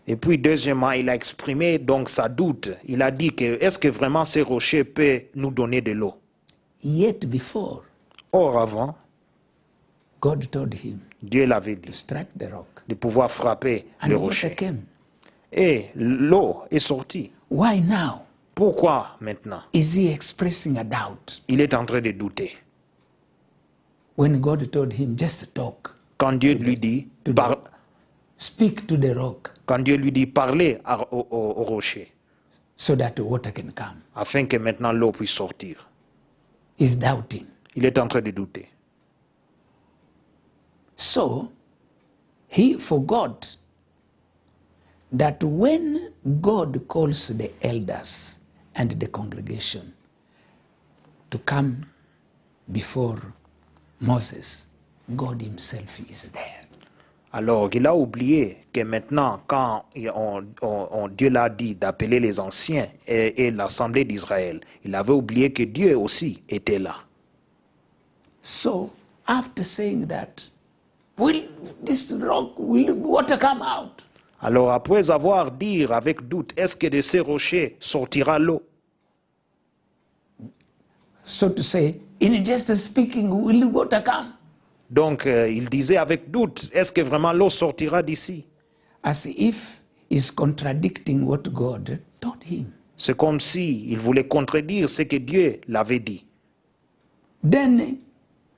et puis deuxièmement, il a exprimé donc sa doute. Il a dit que est-ce que vraiment ces rochers peuvent nous donner de l'eau? Yet before, Or avant, God told him Dieu l'avait to dit strike the rock. de pouvoir frapper And le water rocher. came. Et l'eau est sortie. Why now Pourquoi maintenant? is he expressing a doubt Il est en train de douter. when God told him just talk, Quand Dieu lui dit, speak to the rock quand Dieu lui dit parler au rocher, so that the water can come? afin que maintenant l'eau puisse sortir. He's doubting. Il est en train de douter. So he forgot that when God calls the elders and the congregation to come before Moses, God himself is there. Alors, il a oublié que maintenant, quand Dieu l'a dit d'appeler les anciens et l'assemblée d'Israël, il avait oublié que Dieu aussi était là. So after saying that, will this rock, will water come out? Alors, après avoir dit avec doute, est-ce que de ces rochers sortira l'eau? So to say, in just speaking, will water come? Donc, il disait avec doute, est-ce que vraiment l'eau sortira d'ici? As if he's contradicting what God told him. C'est comme si il voulait contredire ce que Dieu l'avait dit. Then,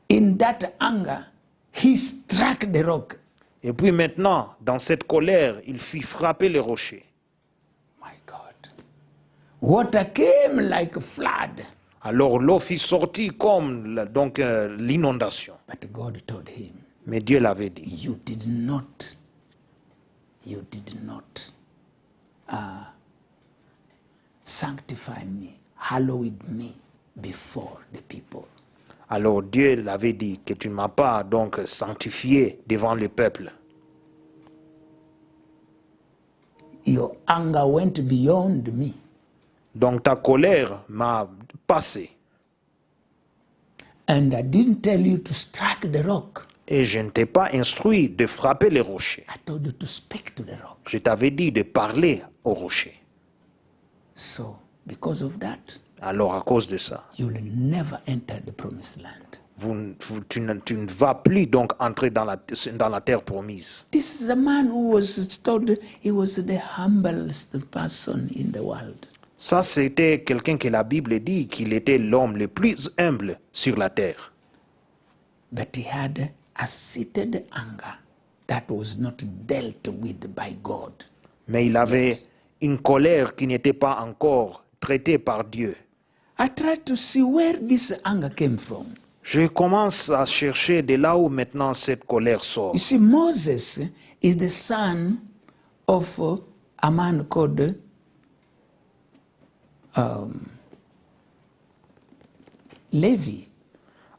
in that anger, he struck the rock. Et puis maintenant, dans cette colère, il fit frapper le rocher. My God. Water came like a flood. Alors l'eau fit sortir comme l'inondation. But God told him, Mais Dieu l'avait dit. you did not sanctify me, hallowed me before the people. Alors Dieu l'avait dit que tu ne m'as pas donc sanctifié devant le peuple. Your anger went beyond me. Donc ta colère m'a passé. And I didn't tell you to strike the rock. Et je ne t'ai pas instruit de frapper les rochers. I told you to speak to the rock. Je t'avais dit de parler aux rochers. So, because of that, Alors à cause de ça, you will never enter the promised land. tu ne vas plus donc entrer dans la terre promise. This is a man who was told he was the humblest person in the world. Ça, c'était quelqu'un que la Bible dit qu'il était l'homme le plus humble sur la terre. But he had a seated anger that was not dealt with by God. Mais il avait une colère qui n'était pas encore traitée par Dieu. I tried to see where this anger came from. Je commence à chercher de là où maintenant cette colère sort. You see, Moses is the son of a man called Levi.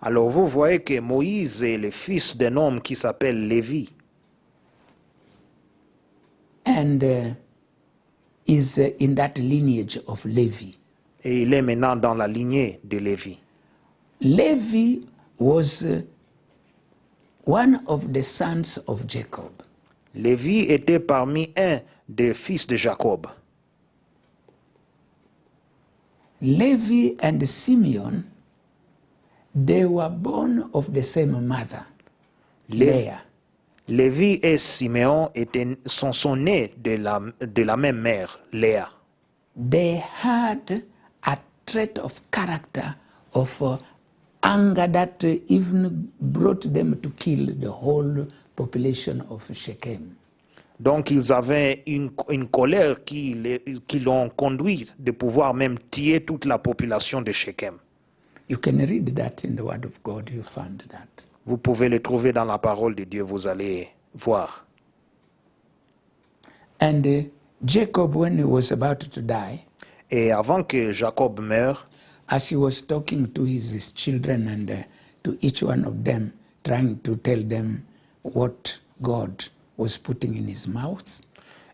Alors vous voyez que Moïse est le fils d'un homme qui s'appelle Lévi. And is in that lineage of Levi. Et il est maintenant dans la lignée de Lévi. Levi was one of the sons of Jacob. Lévi était parmi un des fils de Jacob. Levi and Simeon, they were born of the same mother, Leah. Lévi et Siméon sont nés de la même mère, Léa. They had a trait of character of anger that even brought them to kill the whole population of Shechem. Donc ils avaient une colère qui l'ont conduit de pouvoir même tuer toute la population de Shechem. You can read that in the Word of God, you find that. Vous pouvez le trouver dans la parole de Dieu, vous allez voir. And Jacob, when he was about to die, Et avant que Jacob meure, as he was talking to his children and to each one of them, trying to tell them what God was putting in his mouth,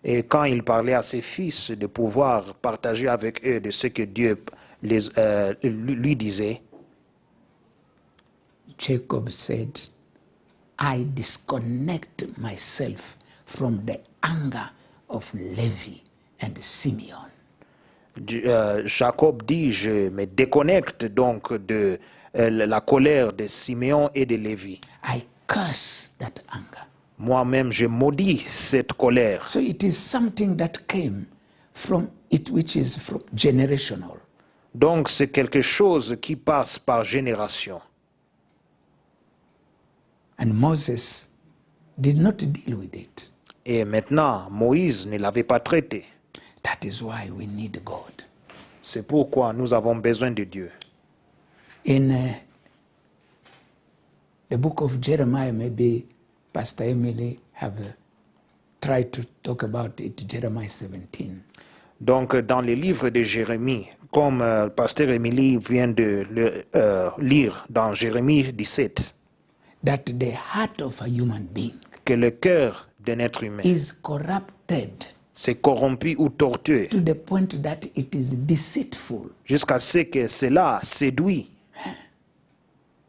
et quand il parlait à ses fils de pouvoir partager avec eux de ce que Dieu lui disait, Jacob said, I disconnect myself from the anger of Levi and Simeon. Jacob dit, je me déconnecte donc de la colère de Siméon et de Lévi. I curse that anger. Moi-même, je maudis cette colère. So it is something that came from it, which is from generational. Donc c'est quelque chose qui passe par génération. And Moses did not deal with it. Et maintenant, Moïse ne l'avait pas traité. That is why we need God. C'est pourquoi nous avons besoin de Dieu. In the book of Jeremiah, maybe Pastor Emily have tried to talk about it, Jeremiah 17. Donc dans les livres de Jérémie, comme Pasteur Émilie vient de le lire dans Jérémie 17, that the heart of a human being que le cœur d'un être humain is corrupted s'est corrompu ou tortueux to the point that it is deceitful. jusqu'à ce que cela séduit.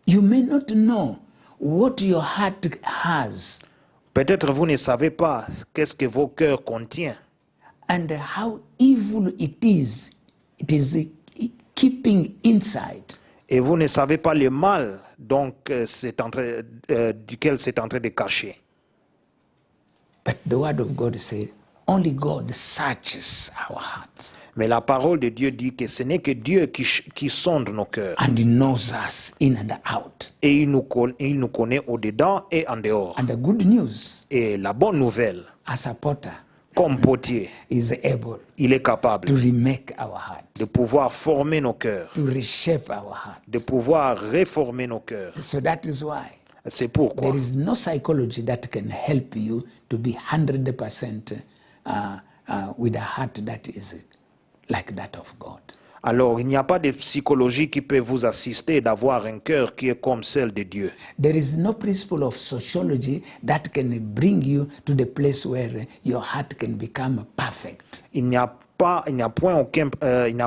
You may not know what your heart has Peut-être vous ne savez pas qu'est-ce que vos cœurs contiennent and how evil it is keeping inside. et vous ne savez pas le mal donc, duquel c'est en train de cacher. But the word of God says, only God searches our hearts Mais la parole de Dieu dit que ce n'est que Dieu qui sonde nos cœurs. and He knows us in and out. Et il nous connaît au-dedans et en dehors. And the good news, Et la bonne nouvelle, as a potter, comme potier, is able il est capable to remake our heart, de pouvoir former nos cœurs, to reshape our heart. de pouvoir réformer nos cœurs. So that is why C'est pourquoi there is no psychology that can help you to be 100% with a heart that is like that of God. alors il n'y a pas de psychologie qui peut vous assister d'avoir un cœur qui est comme celle de Dieu. There is no principle of sociology that can bring you to the place where your heart can become perfect. Il n'y a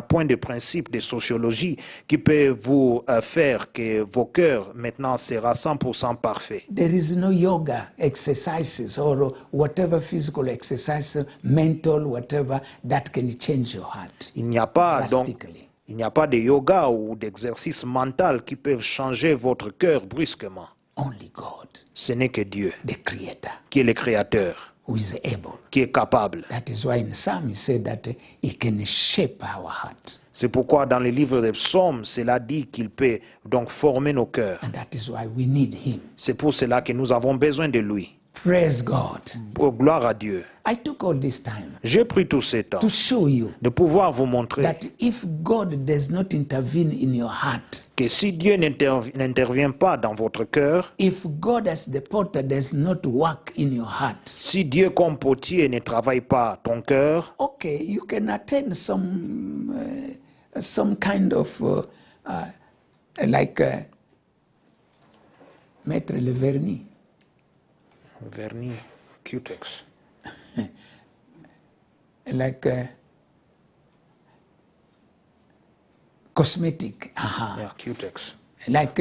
point de principe de sociologie qui peut vous faire que vos cœurs maintenant sera 100% parfait. There is no yoga exercises or whatever physical exercise, mental, whatever, that can change your heart Il n'y a pas donc drastically. il n'y a pas de yoga ou d'exercice mental qui peuvent changer votre cœur brusquement. Only God, Ce n'est que Dieu the Creator, qui est le créateur, who is able. qui est capable. That is why in Psalm he said that he can shape our heart. C'est pourquoi dans les livres des psaumes, cela dit qu'il peut donc former nos cœurs. And that is why we need him. C'est pour cela que nous avons besoin de lui. Praise God. Oh, gloire à Dieu. I took all this time J'ai pris tout ce temps to show you de pouvoir vous montrer that if God does not intervene in your heart, que si Dieu n'intervient pas dans votre cœur, if God as the potter does not work in your heart, si Dieu comme potier ne travaille pas ton cœur, okay, you can attend some kind of like Maître Le Vernis, vernis, cutex, like cosmetic, yeah, cutex, like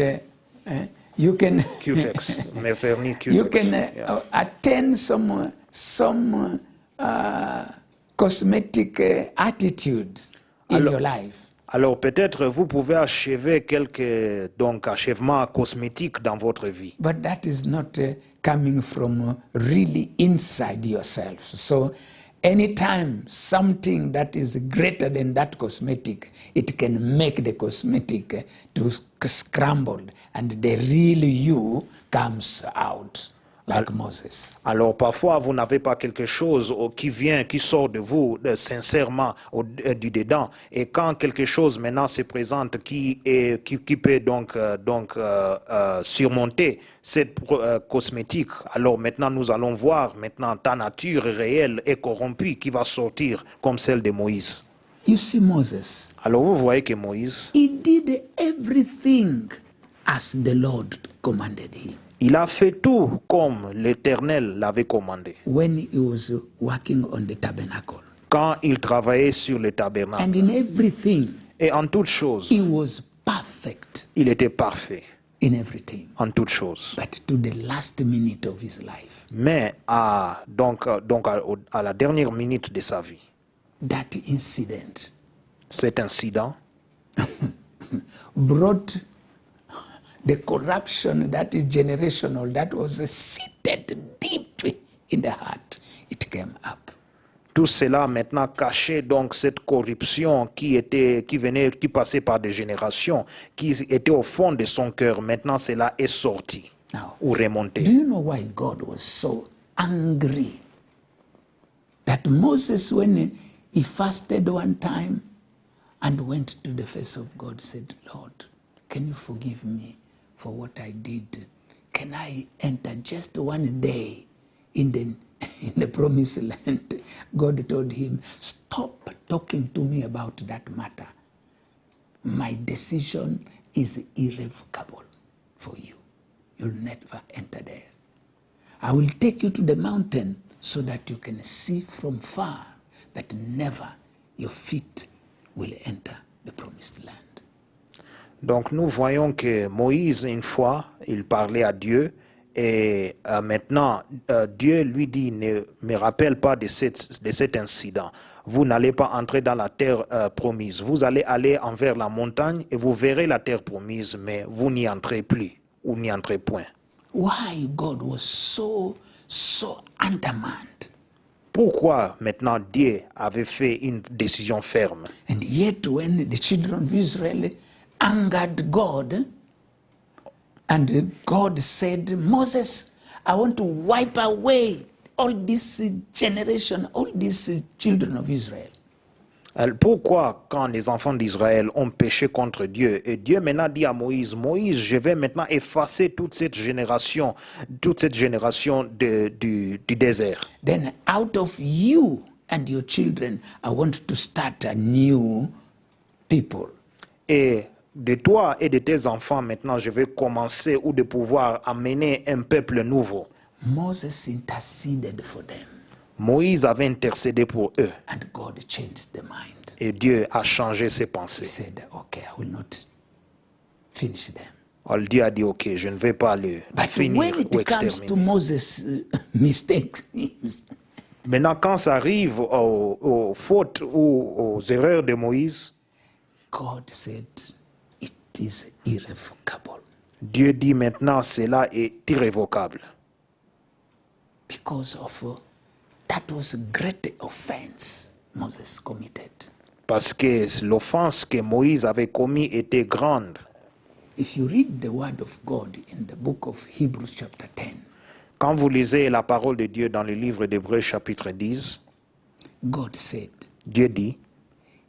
you can cutex, mais vernis cutex. you can yeah. attend some cosmetic attitudes in your life. Alors peut-être vous pouvez achever quelques achèvements cosmétiques dans votre vie. But that is not coming from really inside yourself. So anytime something that is greater than that cosmetic, it can make the cosmetic to scramble and the real you comes out. Like Moses. Alors parfois vous n'avez pas quelque chose qui sort de vous sincèrement du dedans, et quand quelque chose maintenant se présente qui peut surmonter cette cosmétique, alors maintenant nous allons voir maintenant ta nature réelle et corrompue qui va sortir comme celle de Moïse. You see Moses, Alors vous voyez que Moïse, he did everything as the Lord commanded him. il a fait tout comme l'Éternel l'avait commandé When he was working on the tabernacle. quand il travaillait sur le tabernacle. And in everything, Et en toutes choses, he was perfect il était parfait in everything. en toutes choses. But to the last minute of his life, Mais à la dernière minute de sa vie, that incident cet incident brought the corruption that is generational, that was seated deep in the heart. It came up. tout cela maintenant cachait donc cette corruption qui passait par des générations, qui était au fond de son cœur. Maintenant, cela est sorti Now, ou remonté. do you know why God was so angry that Moses, when he fasted one time and went to the face of God, said, Lord, can you forgive me for what I did? Can I enter just one day in the promised land? God told him, stop talking to me about that matter. My decision is irrevocable for you. You'll never enter there. I will take you to the mountain so that you can see from far, but never your feet will enter the promised land. Donc nous voyons que Moïse, une fois, il parlait à Dieu, et maintenant Dieu lui dit, ne me rappelle pas de cet incident. Vous n'allez pas entrer dans la terre promise. Vous allez aller envers la montagne et vous verrez la terre promise, mais vous n'y entrez plus ou n'y entrez point. Why God was so undermined. Pourquoi maintenant Dieu avait fait une décision ferme? And yet when the children of Israel angered God, and God said, Moses, I want to wipe away all this generation, all these children of Israel. Pourquoi, quand les enfants d'Israël ont péché contre Dieu, et Dieu maintenant dit à Moïse, Moïse, je vais maintenant effacer toute cette génération du désert. Then out of you and your children, I want to start a new people. Et de toi et de tes enfants, maintenant, je vais commencer ou de pouvoir amener un peuple nouveau. Moses interceded for them. Moïse avait intercédé pour eux. And God changed the mind. Et Dieu a changé ses He pensées. said, okay, I will not finish them. Alors Dieu a dit, ok, je ne vais pas le But finir when ou it comes to exterminer. Moses' mistakes, Maintenant, quand ça arrive aux fautes ou aux erreurs de Moïse, God said, it is irrevocable. Dieu dit maintenant, cela est irrévocable. Because of that was a great offense Moses committed. Parce que l'offense que Moïse avait commise était grande. If you read the word of God in the book of Hebrews chapter 10, Quand vous lisez la parole de Dieu dans le livre d'Hébreux chapitre 10, God said, Dieu dit,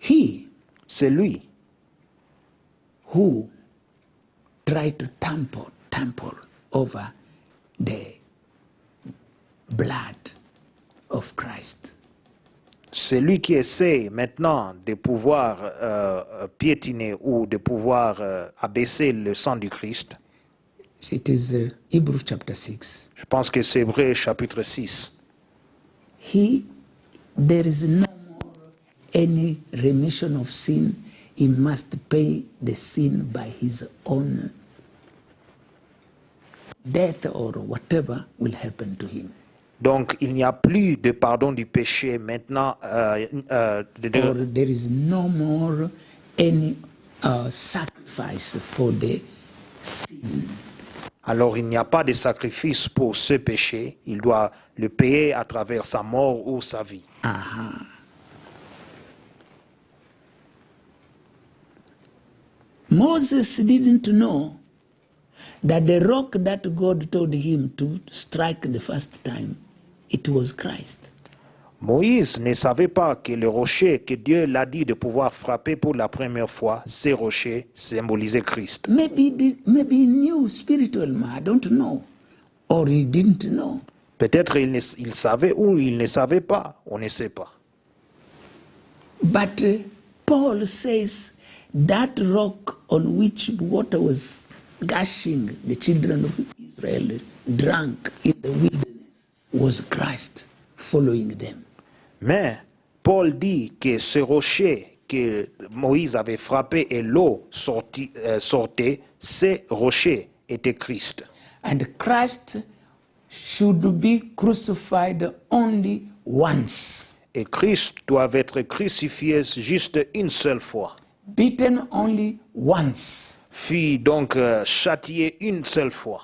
he c'est lui who tried to trample over the blood of Christ. C'est lui qui essaie maintenant de pouvoir piétiner ou de pouvoir abaisser le sang du Christ. It is Hebrews chapter 6. Je pense que c'est Hébreux chapitre 6. There is no more any remission of sin. He must pay the sin by his own death or whatever will happen to him. Donc, il n'y a plus de pardon du péché maintenant. Or there is no more any sacrifice for the sin. Alors, il n'y a pas de sacrifice pour ce péché. Il doit le payer à travers sa mort ou sa vie. Moses didn't know that the rock that God told him to strike the first time, it was Christ. Moïse ne savait pas que le rocher que Dieu l'a dit de pouvoir frapper pour la première fois, ces rochers symbolisaient Christ. Maybe he knew spiritually, I don't know. Or he didn't know. Peut-être il savait ou il ne savait pas, on ne sait pas. But Paul says that rock on which water was gushing, the children of Israel drank in the wilderness, was Christ following them. Mais Paul dit que ce rocher que Moïse avait frappé et l'eau sortait, ces rochers étaient Christ. And Christ should be crucified only once. Et Christ doit être crucifié juste une seule fois. Beaten only once. Fut donc châtié une seule fois.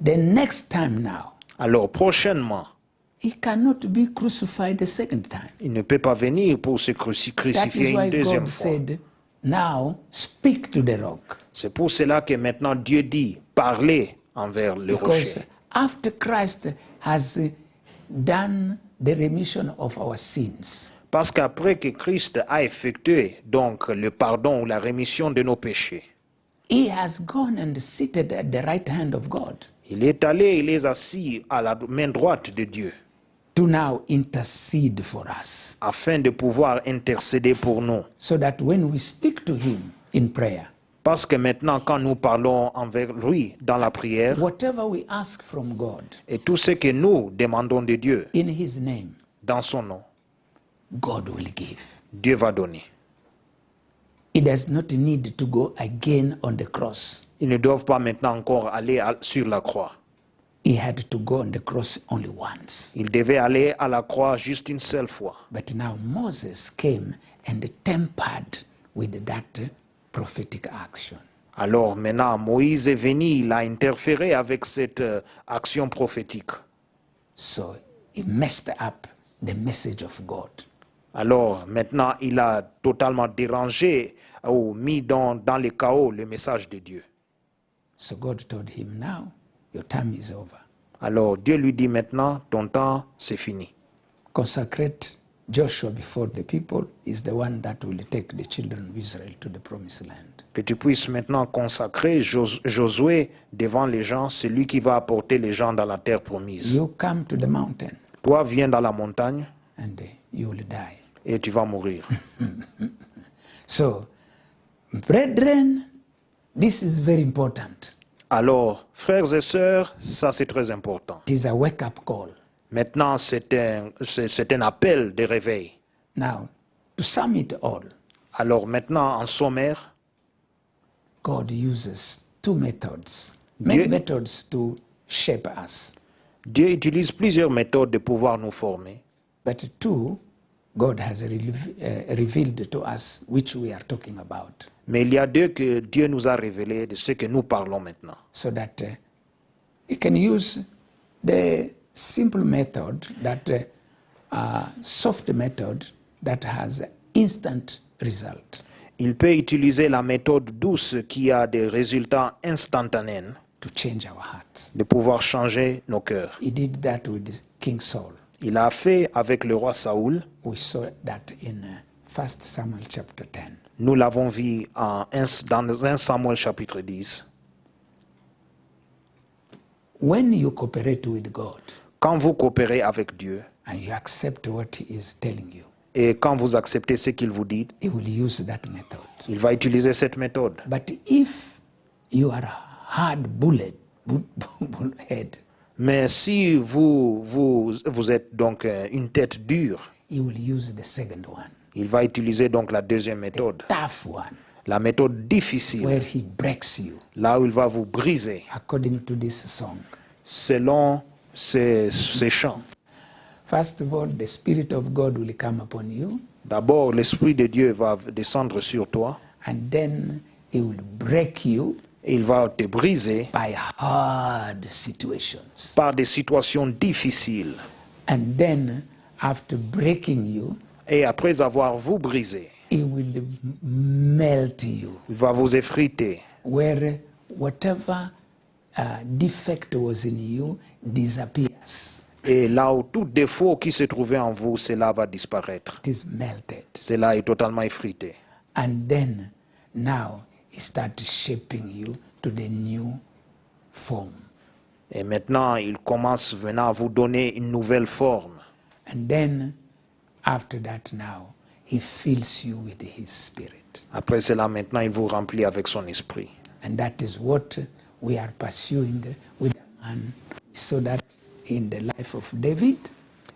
The next time now, Alors prochainement, he cannot be crucified the second time. il ne peut pas venir pour se That crucifier is why une deuxième God fois. said, now speak to the rock. C'est pour cela que maintenant Dieu dit, parlez envers le Because rocher. after Christ has done the remission of our sins, Parce qu'après que Christ a effectué donc le pardon ou la rémission de nos péchés, he has gone and seated at the right hand of God il est allé, il est assis à la main droite de Dieu, to now intercede for us. afin de pouvoir intercéder pour nous. So that when we speak to him in prayer, Parce que maintenant, quand nous parlons envers lui dans la prière, whatever we ask from God et tout ce que nous demandons de Dieu in his name, dans son nom, God will give. Dieu va donner. He does not need to go again on the cross. Ils ne doivent pas maintenant encore aller sur la croix. He had to go on the cross only once. Ils devaient aller à la croix juste une seule fois. But now Moses came and tempered with that prophetic action. Alors maintenant, Moïse est venu, il a interféré avec cette action prophétique. So he messed up the message of God. Alors maintenant, il a totalement dérangé ou mis dans le chaos le message de Dieu. So God told him, now your time is over. Alors Dieu lui dit maintenant, ton temps, c'est fini. Consecrate Joshua before the people is the one that will take the children of Israel to the promised land. Que tu puisses maintenant consacrer Josué devant les gens, celui qui va apporter les gens dans la terre promise. You come to the mountain Toi, viens dans la montagne and you will die. et tu vas mourir. So, brethren, this is very important. Alors, frères et sœurs, ça c'est très important. It is a wake-up call. Maintenant, c'est un appel de réveil. Now, to sum it all, Alors maintenant, en sommaire, God uses two methods, many Dieu- methods to shape us. Dieu utilise plusieurs méthodes de pouvoir nous former. But two, God has revealed to us which we are talking about, Mais il y a deux que Dieu nous a révélés de ce que nous parlons maintenant. so that you can use the simple method, that soft method that has instant result. Il peut utiliser la méthode douce qui a des résultats instantanés. to change our hearts. de pouvoir changer nos cœurs. He did that with King Saul. Il a fait avec le roi Saoul. We saw that in 1 Samuel chapter 10. Nous l'avons vu dans 1 Samuel chapitre 10. When you cooperate with God Quand vous coopérez avec Dieu and you accept what He is telling you, et quand vous acceptez ce qu'il vous dit, He will use that method. il va utiliser cette méthode. But if you are a hard bullhead, Mais si vous êtes donc une tête dure, He will use the second one, il va utiliser donc la deuxième méthode, tough one, la méthode difficile, where He breaks you, là où il va vous briser, according to this song. selon ces chants. First of all, the Spirit of God will come upon you, D'abord, l'Esprit de Dieu va descendre sur toi and then He will break you et il va te briser by hard situations. par des situations difficiles. And then, after breaking you, Et après avoir vous brisé, He will melt you, il va vous effriter. where whatever defect was in you disappears. Et là où tout défaut qui se trouvait en vous, cela va disparaître. It is melted. Cela est totalement effrité. And then, now, He starts shaping you to the new form. Et maintenant, il commence maintenant à vous donner une nouvelle forme. And then, after that now, He fills you with His Spirit. Après cela, maintenant, il vous remplit avec son esprit. And that is what we are pursuing with a man. So that in the life of David,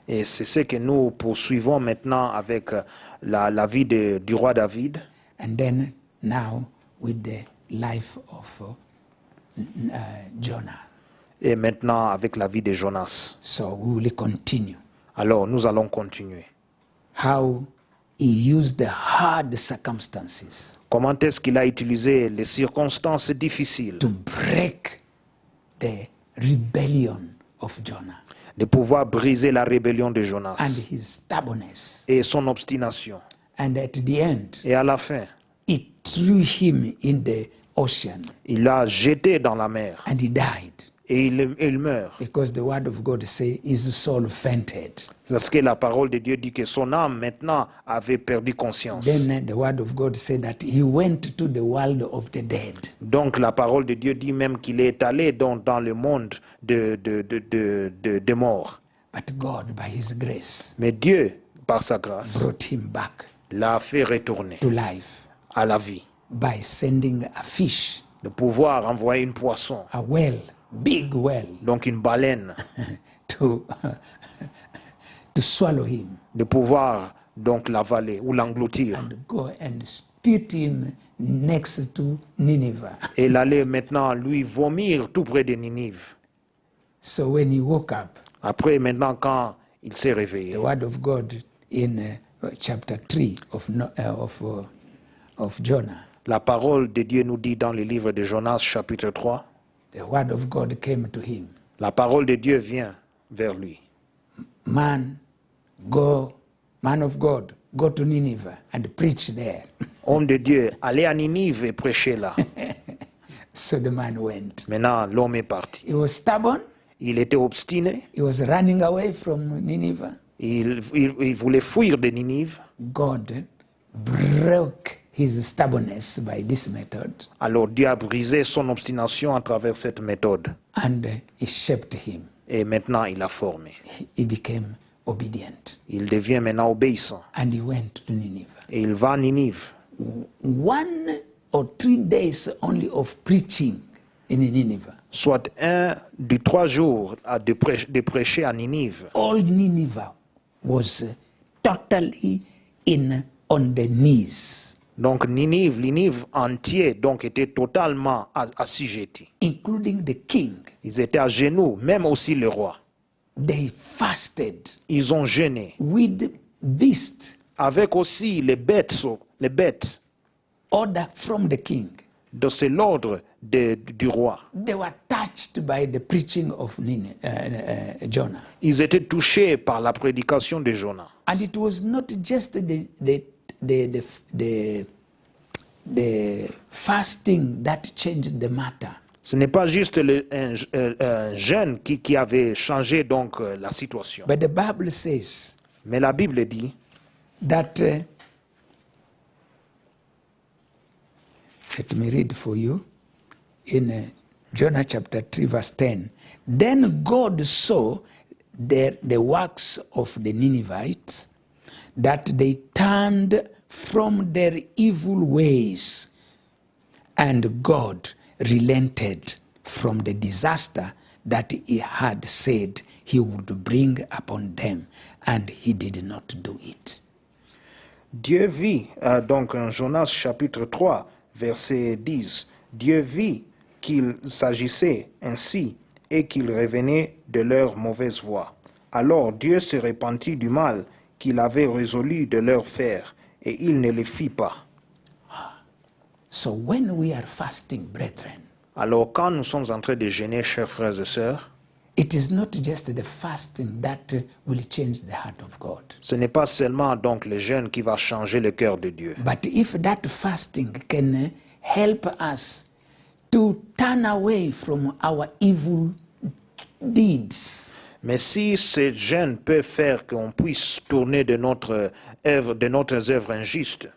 Et c'est ce que nous poursuivons maintenant avec la vie du roi David. and then now with the life of Jonah. Et maintenant avec la vie de Jonas. So we will continue Alors, nous allons continuer. how he used the hard circumstances Comment est-ce qu'il a utilisé les circonstances difficiles to break the rebellion of Jonah de pouvoir briser la rébellion de Jonas and his stubbornness. et son obstination. And at the end, Et à la fin, it threw him in the ocean il l'a jeté dans la mer and he died et il meurt. because the word of God says his soul fainted. Parce que la parole de Dieu dit que son âme maintenant avait perdu conscience. Then the word of God said that he went to the world of the dead. Donc la parole de Dieu dit même qu'il est allé dans le monde de morts. But God, by his grace, Mais Dieu, par sa grâce, brought him back l'a fait retourner to life à la vie. by sending a fish, De pouvoir envoyer une poisson, a whale, big whale, donc une baleine, to, to swallow him de pouvoir donc l'avaler ou l'engloutir. and go and spit him next to Nineveh. Et il allait maintenant lui vomir tout près de Ninive. So when he woke up, Après, maintenant, quand il s'est réveillé, the word of God in chapter 3 of Jonah, la parole de Dieu nous dit dans le livre de Jonas, chapitre 3, the word of God came to him. la parole de Dieu vient vers lui. Man of God, go to Nineveh and preach there. Homme de Dieu, allez à Ninive et prêchez là. So the man went. Maintenant, l'homme est parti. He was stubborn. Il était obstiné. He was running away from Nineveh. Il voulait fuir de Ninive. God broke his stubbornness by this method Alors Dieu a brisé son obstination à travers cette méthode. and he shaped him. Et maintenant, il a formé. He became obedient Il devient maintenant obéissant. and he went to Nineveh. Et il va à Ninive. 1 or 3 days only of preaching in Nineveh. Soit 1 des 3 jours de prêcher à Ninive. All Nineveh was totally on the knees, Donc Ninive entier donc était totalement assujetti. including the king. Ils étaient à genoux, même aussi le roi. They fasted Ils ont jeûné. with beasts, Avec aussi les bêtes, order from the king. de c'est l'ordre du roi. They were touched by the preaching of Jonah. Ils étaient touchés par la prédication de Jonas. And it was not just the fasting that changed the matter. Ce n'est pas juste un jeune qui avait changé donc la situation. But the Bible says Mais la Bible dit, that, let me read for you, in Jonah chapter 3 verse 10. Then God saw the works of the Ninevites, that they turned from their evil ways, and God relented from the disaster that he had said he would bring upon them, and he did not do it. Dieu vit, donc en Jonas chapitre 3, verset 10, Dieu vit qu'il s'agissait ainsi et qu'ils revenaient de leur mauvaise voie. Alors Dieu se repentit du mal qu'il avait résolu de leur faire, et il ne le fit pas. So when we are fasting, brethren, Alors quand nous sommes en train de jeûner, chers frères et sœurs, it is not just the fasting that will change the heart of God. ce n'est pas seulement donc le jeûne qui va changer le cœur de Dieu. But if that fasting can help us to turn away from our evil deeds, Mais si ce jeûne peut faire qu'on puisse tourner de notre œuvre, de nos œuvres injustes,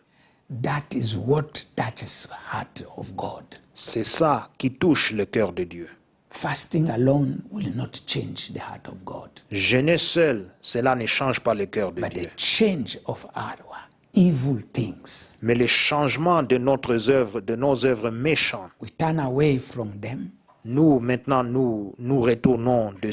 that is what touches the heart of God. c'est ça qui touche le cœur de Dieu. Fasting alone will not change the heart of God, Jeûner seul, cela ne change pas le cœur de but Dieu. the change of our evil things. Mais le changement de nos œuvres méchantes, We turn away from them, nous maintenant nous retournons de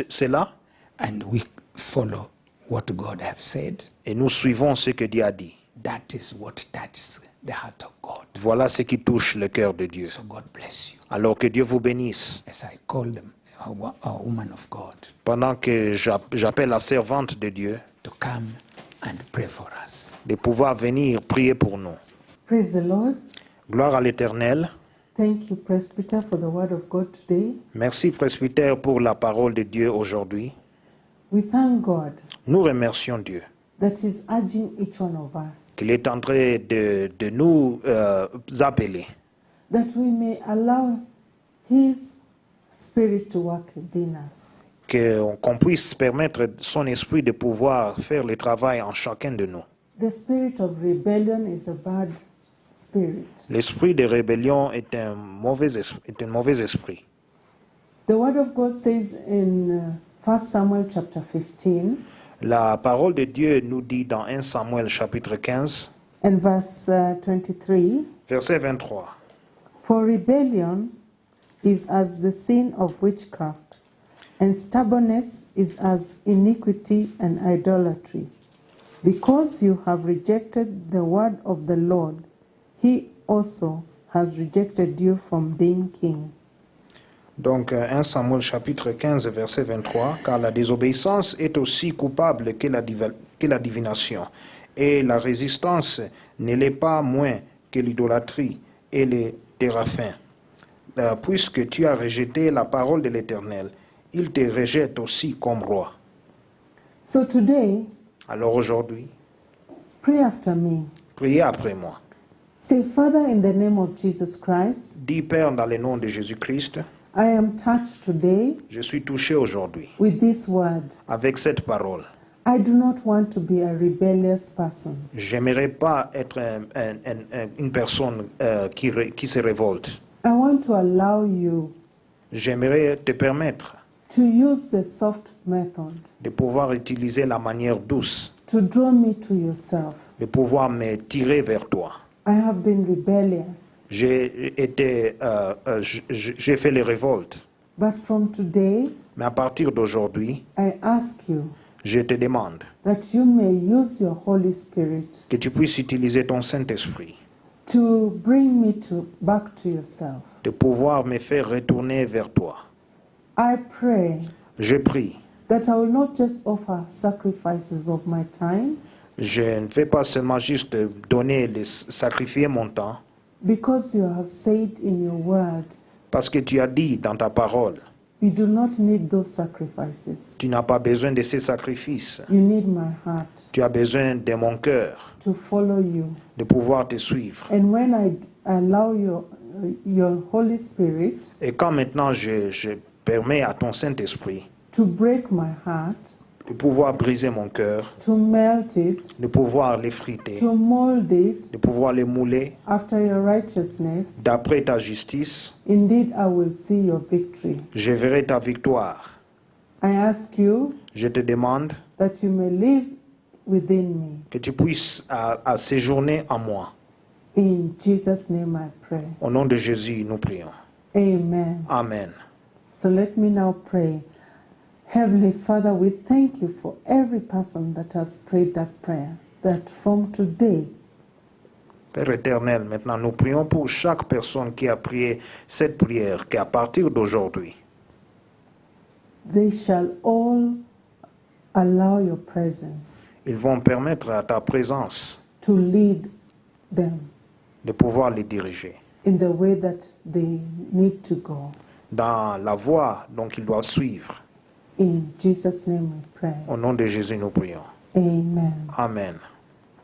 cela and we follow what God has said. et nous suivons ce que Dieu a dit. That is what touches the heart of God. Voilà ce qui touche le cœur de Dieu. So God bless you. Alors que Dieu vous bénisse. As I call them a woman of God Pendant que j'appelle la servante de Dieu, to come and pray for us. de pouvoir venir prier pour nous. Praise the Lord. Gloire à l'Éternel. Thank you, Presbyter, for the word of God today. Merci, presbytère, pour la parole de Dieu aujourd'hui. We thank God Nous remercions Dieu that He's urging each one of us qu'il est en train de nous appeler, that we may allow His Spirit to work within us. qu'on puisse permettre son esprit de pouvoir faire le travail en chacun de nous. The spirit of rebellion is a bad spirit. L'esprit de rébellion est un mauvais esprit. The Word of God says in 1 Samuel chapter 15 La parole de Dieu nous dit dans 1 Samuel chapitre 15, and verse 23, verset 23. For rebellion is as the sin of witchcraft, and stubbornness is as iniquity and idolatry. Because you have rejected the word of the Lord, He also has rejected you from being king. Donc 1 Samuel chapitre 15 verset 23, car la désobéissance est aussi coupable que la divination, et la résistance ne l'est pas moins que l'idolâtrie et les téraphins. Puisque tu as rejeté la parole de l'Éternel, il te rejette aussi comme roi. So today, Alors aujourd'hui, pray after me. priez après moi. Say, Father, in the name of Jesus Christ, Dis Père dans le nom de Jésus-Christ, I am touched today je suis touché aujourd'hui with this word. avec cette parole. I do not want to be a rebellious person. J'aimerais pas être une personne qui se révolte. I want to allow you J'aimerais te permettre to use the soft method de pouvoir utiliser la manière douce, to draw me to yourself. de pouvoir me tirer vers toi. I have been rebellious, J'ai fait les révoltes, but from today, mais à partir d'aujourd'hui, I ask you je te demande that you may use your Holy Spirit que tu puisses utiliser ton Saint-Esprit, to bring me back to yourself. de pouvoir me faire retourner vers toi. I pray Je prie, that I will not just offer sacrifices of my time, je ne vais pas seulement juste sacrifier mon temps, because you have said in your word, parce que tu as dit dans ta parole, you do not need those sacrifices. tu n'as pas besoin de ces sacrifices. You need my heart Tu as besoin de mon cœur, to follow you. de pouvoir te suivre. And when I allow your Holy Spirit Et quand maintenant je permets à ton Saint-Esprit to break my heart, de pouvoir briser mon cœur, to melt it, de pouvoir l'effriter, to mold it de pouvoir le mouler after your righteousness, d'après ta justice, indeed I will see your victory. je verrai ta victoire. I ask you Je te demande that you may live within me. que tu puisses à séjourner en moi. In Jesus' name I pray. Au nom de Jésus, nous prions. Amen. Amen. So let me now pray. Heavenly Father, we thank you for every person that has prayed that prayer, that from today, Père éternel, maintenant nous prions pour chaque personne qui a prié cette prière, qu'à partir d'aujourd'hui, they shall all allow your presence ils vont permettre à ta présence to lead them de pouvoir les diriger in the way that they need to go. dans la voie dont ils doivent suivre. In Jesus' name we pray. Au nom de Jésus, nous prions. Amen. Amen.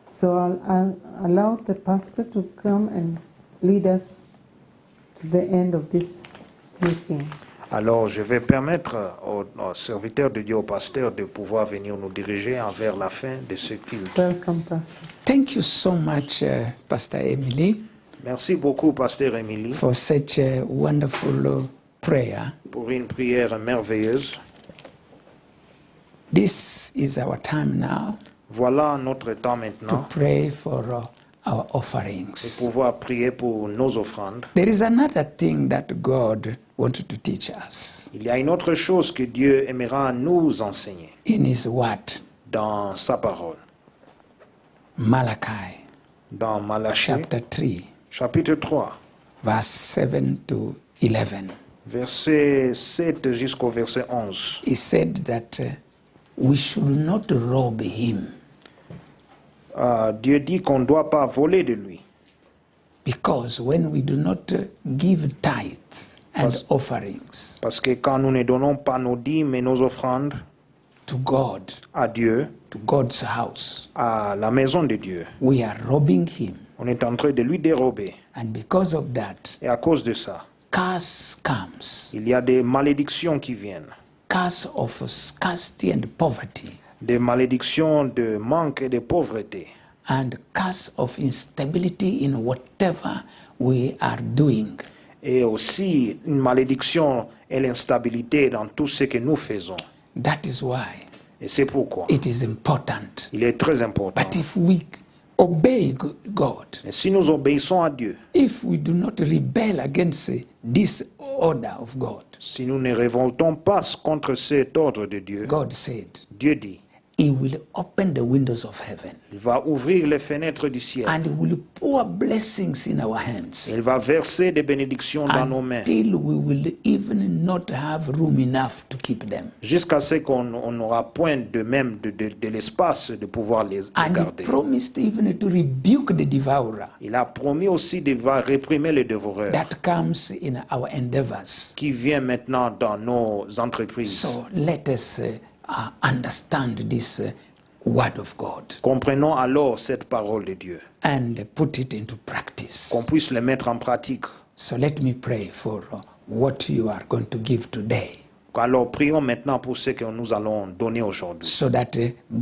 So I'll allow the pastor to come and lead us to the end of this meeting. Alors, je vais permettre aux serviteurs de Dieu, aux pasteurs, de pouvoir venir nous diriger vers la fin de ce culte. Welcome, pastor. Thank you so much, Pastor Emily, Merci beaucoup, pasteur Émilie, for such a wonderful prayer. pour une prière merveilleuse. This is our time now Voilà notre temps to maintenant pray for our de offerings. pouvoir prier pour nos offrandes. There is another thing that God wanted to teach us Il y a une autre chose que Dieu aimera nous enseigner in His Word, dans sa parole. Malachi Dans Malachie, chapter 3, chapitre 3, verse 7 to 11. verset 7 jusqu'au verset 11. He said that we should not rob Him Dieu dit qu'on ne doit pas voler de lui. because when we do not give tithes and offerings Parce que quand nous ne donnons pas nos dîmes et nos offrandes to God, à Dieu, to God's house, à la maison de Dieu, we are robbing Him. on est en train de lui dérober. And because of that, Et à cause de ça, curse comes. il y a des malédictions qui viennent. Curse of scarcity and poverty, Des malédictions de manque et de pauvreté. and curse of instability in whatever we are doing. Et aussi une malédiction et l'instabilité dans tout ce que nous faisons. That is why Et c'est pourquoi it is important. il est très important. But if we obey God, Et si nous obéissons à Dieu, if we do not rebel against this order of God, si nous ne révoltons pas contre cet ordre de Dieu, God said, Dieu dit, He will open the windows of heaven il va ouvrir les fenêtres du ciel. and will pour blessings in our hands Il va verser des bénédictions dans nos mains until we will even not have room enough to keep them. jusqu'à ce qu'on n'aura point de même de l'espace de pouvoir les And he garder. promised even to rebuke the devourer Il a promis aussi de réprimer les dévoreurs that comes in our endeavors. qui vient maintenant dans nos entreprises. So let us understand this word of God Comprenons alors cette parole de Dieu, and put it into practice. qu'on puisse le mettre en pratique. So let me pray for what you are going to give today, Alors prions maintenant pour ce que nous allons donner aujourd'hui, so that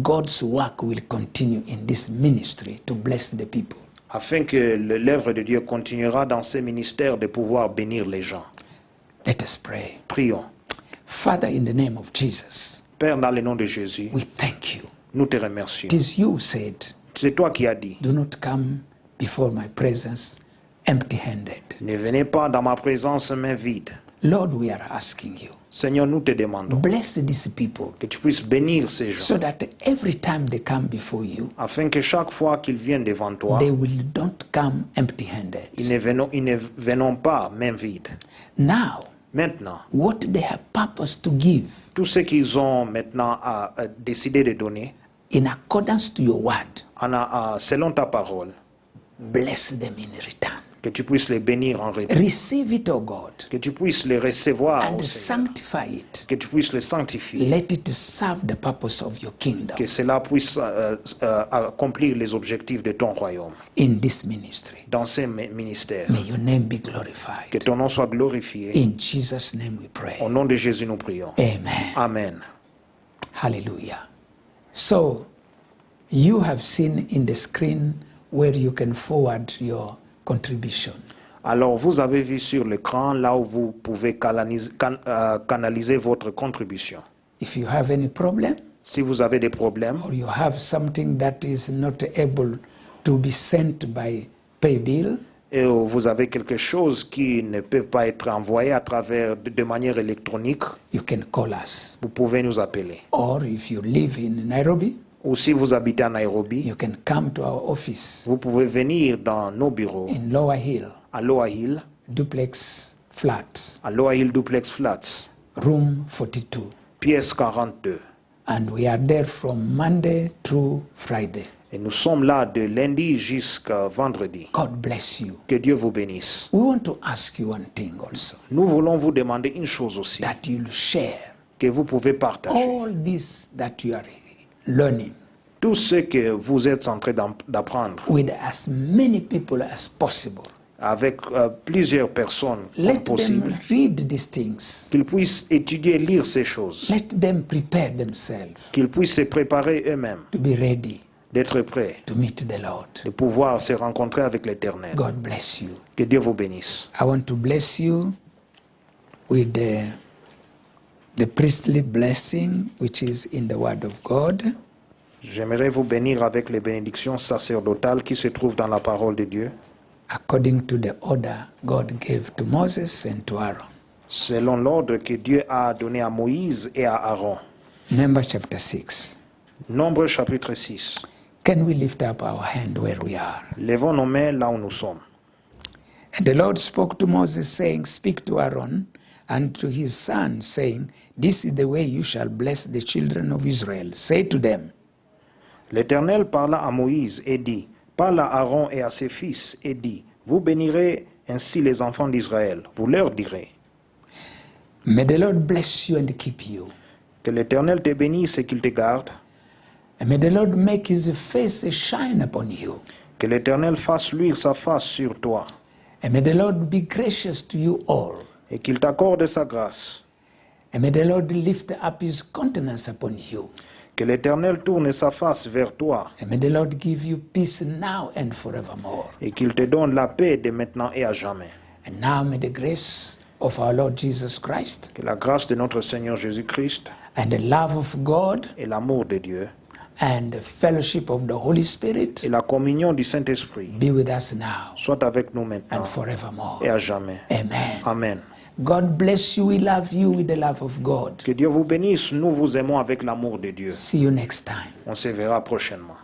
God's work will continue in this ministry to bless the people. afin que l'œuvre de Dieu continuera dans ce ministère de pouvoir bénir les gens. Let us pray. Prions. Father, in the name of Jesus, Père, dans le nom de Jésus, we thank you. nous te remercions. It is you said, C'est toi qui as dit, do not come before my presence empty-handed. ne venez pas dans ma présence main vide. Lord, we are asking you, Seigneur, nous te demandons bless these people que tu puisses bénir ces gens, so that every time they come before you, afin que chaque fois qu'ils viennent devant toi, they will not come empty-handed. ils ne venons pas main vide. Now, Maintenant, what they have purpose to give tout ce qu'ils ont maintenant à décider de donner, in accordance to your word, selon ta parole, bless them in return. Que tu puisses les bénir en retour. Receive it, O God, Que tu puisses les recevoir, and ô Seigneur. sanctify it. Que tu puisses les sanctifier. Let it serve the purpose of your kingdom Que cela puisse accomplir les objectifs de ton royaume. in this ministry. Dans ces ministères. May your name be Que glorified. ton nom soit glorifié. In Jesus' name we pray. Au nom de Jésus, nous prions. Amen. Amen. Hallelujah. So, you have seen in the screen where you can forward your contribution. Alors, vous avez vu sur l'écran là où vous pouvez canaliser votre contribution. If you have any problem, Si vous avez des problèmes, or you have something that is not able to be sent by pay bill, et vous avez quelque chose qui ne peut pas être envoyé à travers de manière électronique, you can call us. vous pouvez nous appeler. Or if you live in Nairobi, Ou si vous habitez à Nairobi, you can come to our office vous pouvez venir dans nos bureaux in Lower Hill, à Lower Hill, Duplex Flats, à Lower Hill Duplex Flats, room 42. pièce 42. And we are there from Monday through Friday. Et nous sommes là de lundi jusqu'à vendredi. God bless you. Que Dieu vous bénisse. We want to ask you one thing also, Nous voulons vous demander une chose aussi, that you'll share que vous pouvez partager. all this that you are learning Tout ce que vous êtes en train d'apprendre with as many people as possible. avec plusieurs personnes comme Let possible, them read these things. qu'ils puissent étudier, lire ces choses, Let them prepare themselves qu'ils puissent se préparer eux-mêmes, to be ready d'être prêts, to meet the Lord. de pouvoir se rencontrer avec l'Éternel. God bless you. Que Dieu vous bénisse. I want to bless you with the priestly blessing which is in the Word of God. J'aimerais vous bénir avec les bénédictions sacerdotales qui se trouvent dans la parole de Dieu, According to the order God gave to Moses and to Aaron. selon l'ordre que Dieu a donné à Moïse et à Aaron. Numbers chapter 6. Nombre chapitre 6. Can we lift up our hand where we are? Levons nos mains là où nous sommes. And the Lord spoke to Moses, saying, Speak to Aaron and to his sons, saying, This is the way you shall bless the children of Israel. Say to them, L'Éternel parla à Moïse et dit, parle à Aaron et à ses fils et dit, vous bénirez ainsi les enfants d'Israël. Vous leur direz, May the Lord bless you and keep you. que l'Éternel te bénisse et qu'il te garde, And may the Lord make his face shine upon you. que l'Éternel fasse luire sa face sur toi And may the Lord be gracious to you all. et qu'il t'accorde sa grâce, And may the Lord lift up his countenance upon you. que l'Éternel tourne sa face vers toi And may the Lord give you peace now and forevermore. et qu'il te donne la paix de maintenant et à jamais. And now may the grace of our Lord Jesus Christ Que la grâce de notre Seigneur Jésus-Christ and the love of God et l'amour de Dieu and the fellowship of the Holy Spirit et la communion du Saint-Esprit be with us now soient avec nous maintenant and forevermore. et à jamais. Amen. Amen. God bless you. We love you with the love of God. Que Dieu vous bénisse. Nous vous aimons avec l'amour de Dieu. See you next time. On se verra prochainement.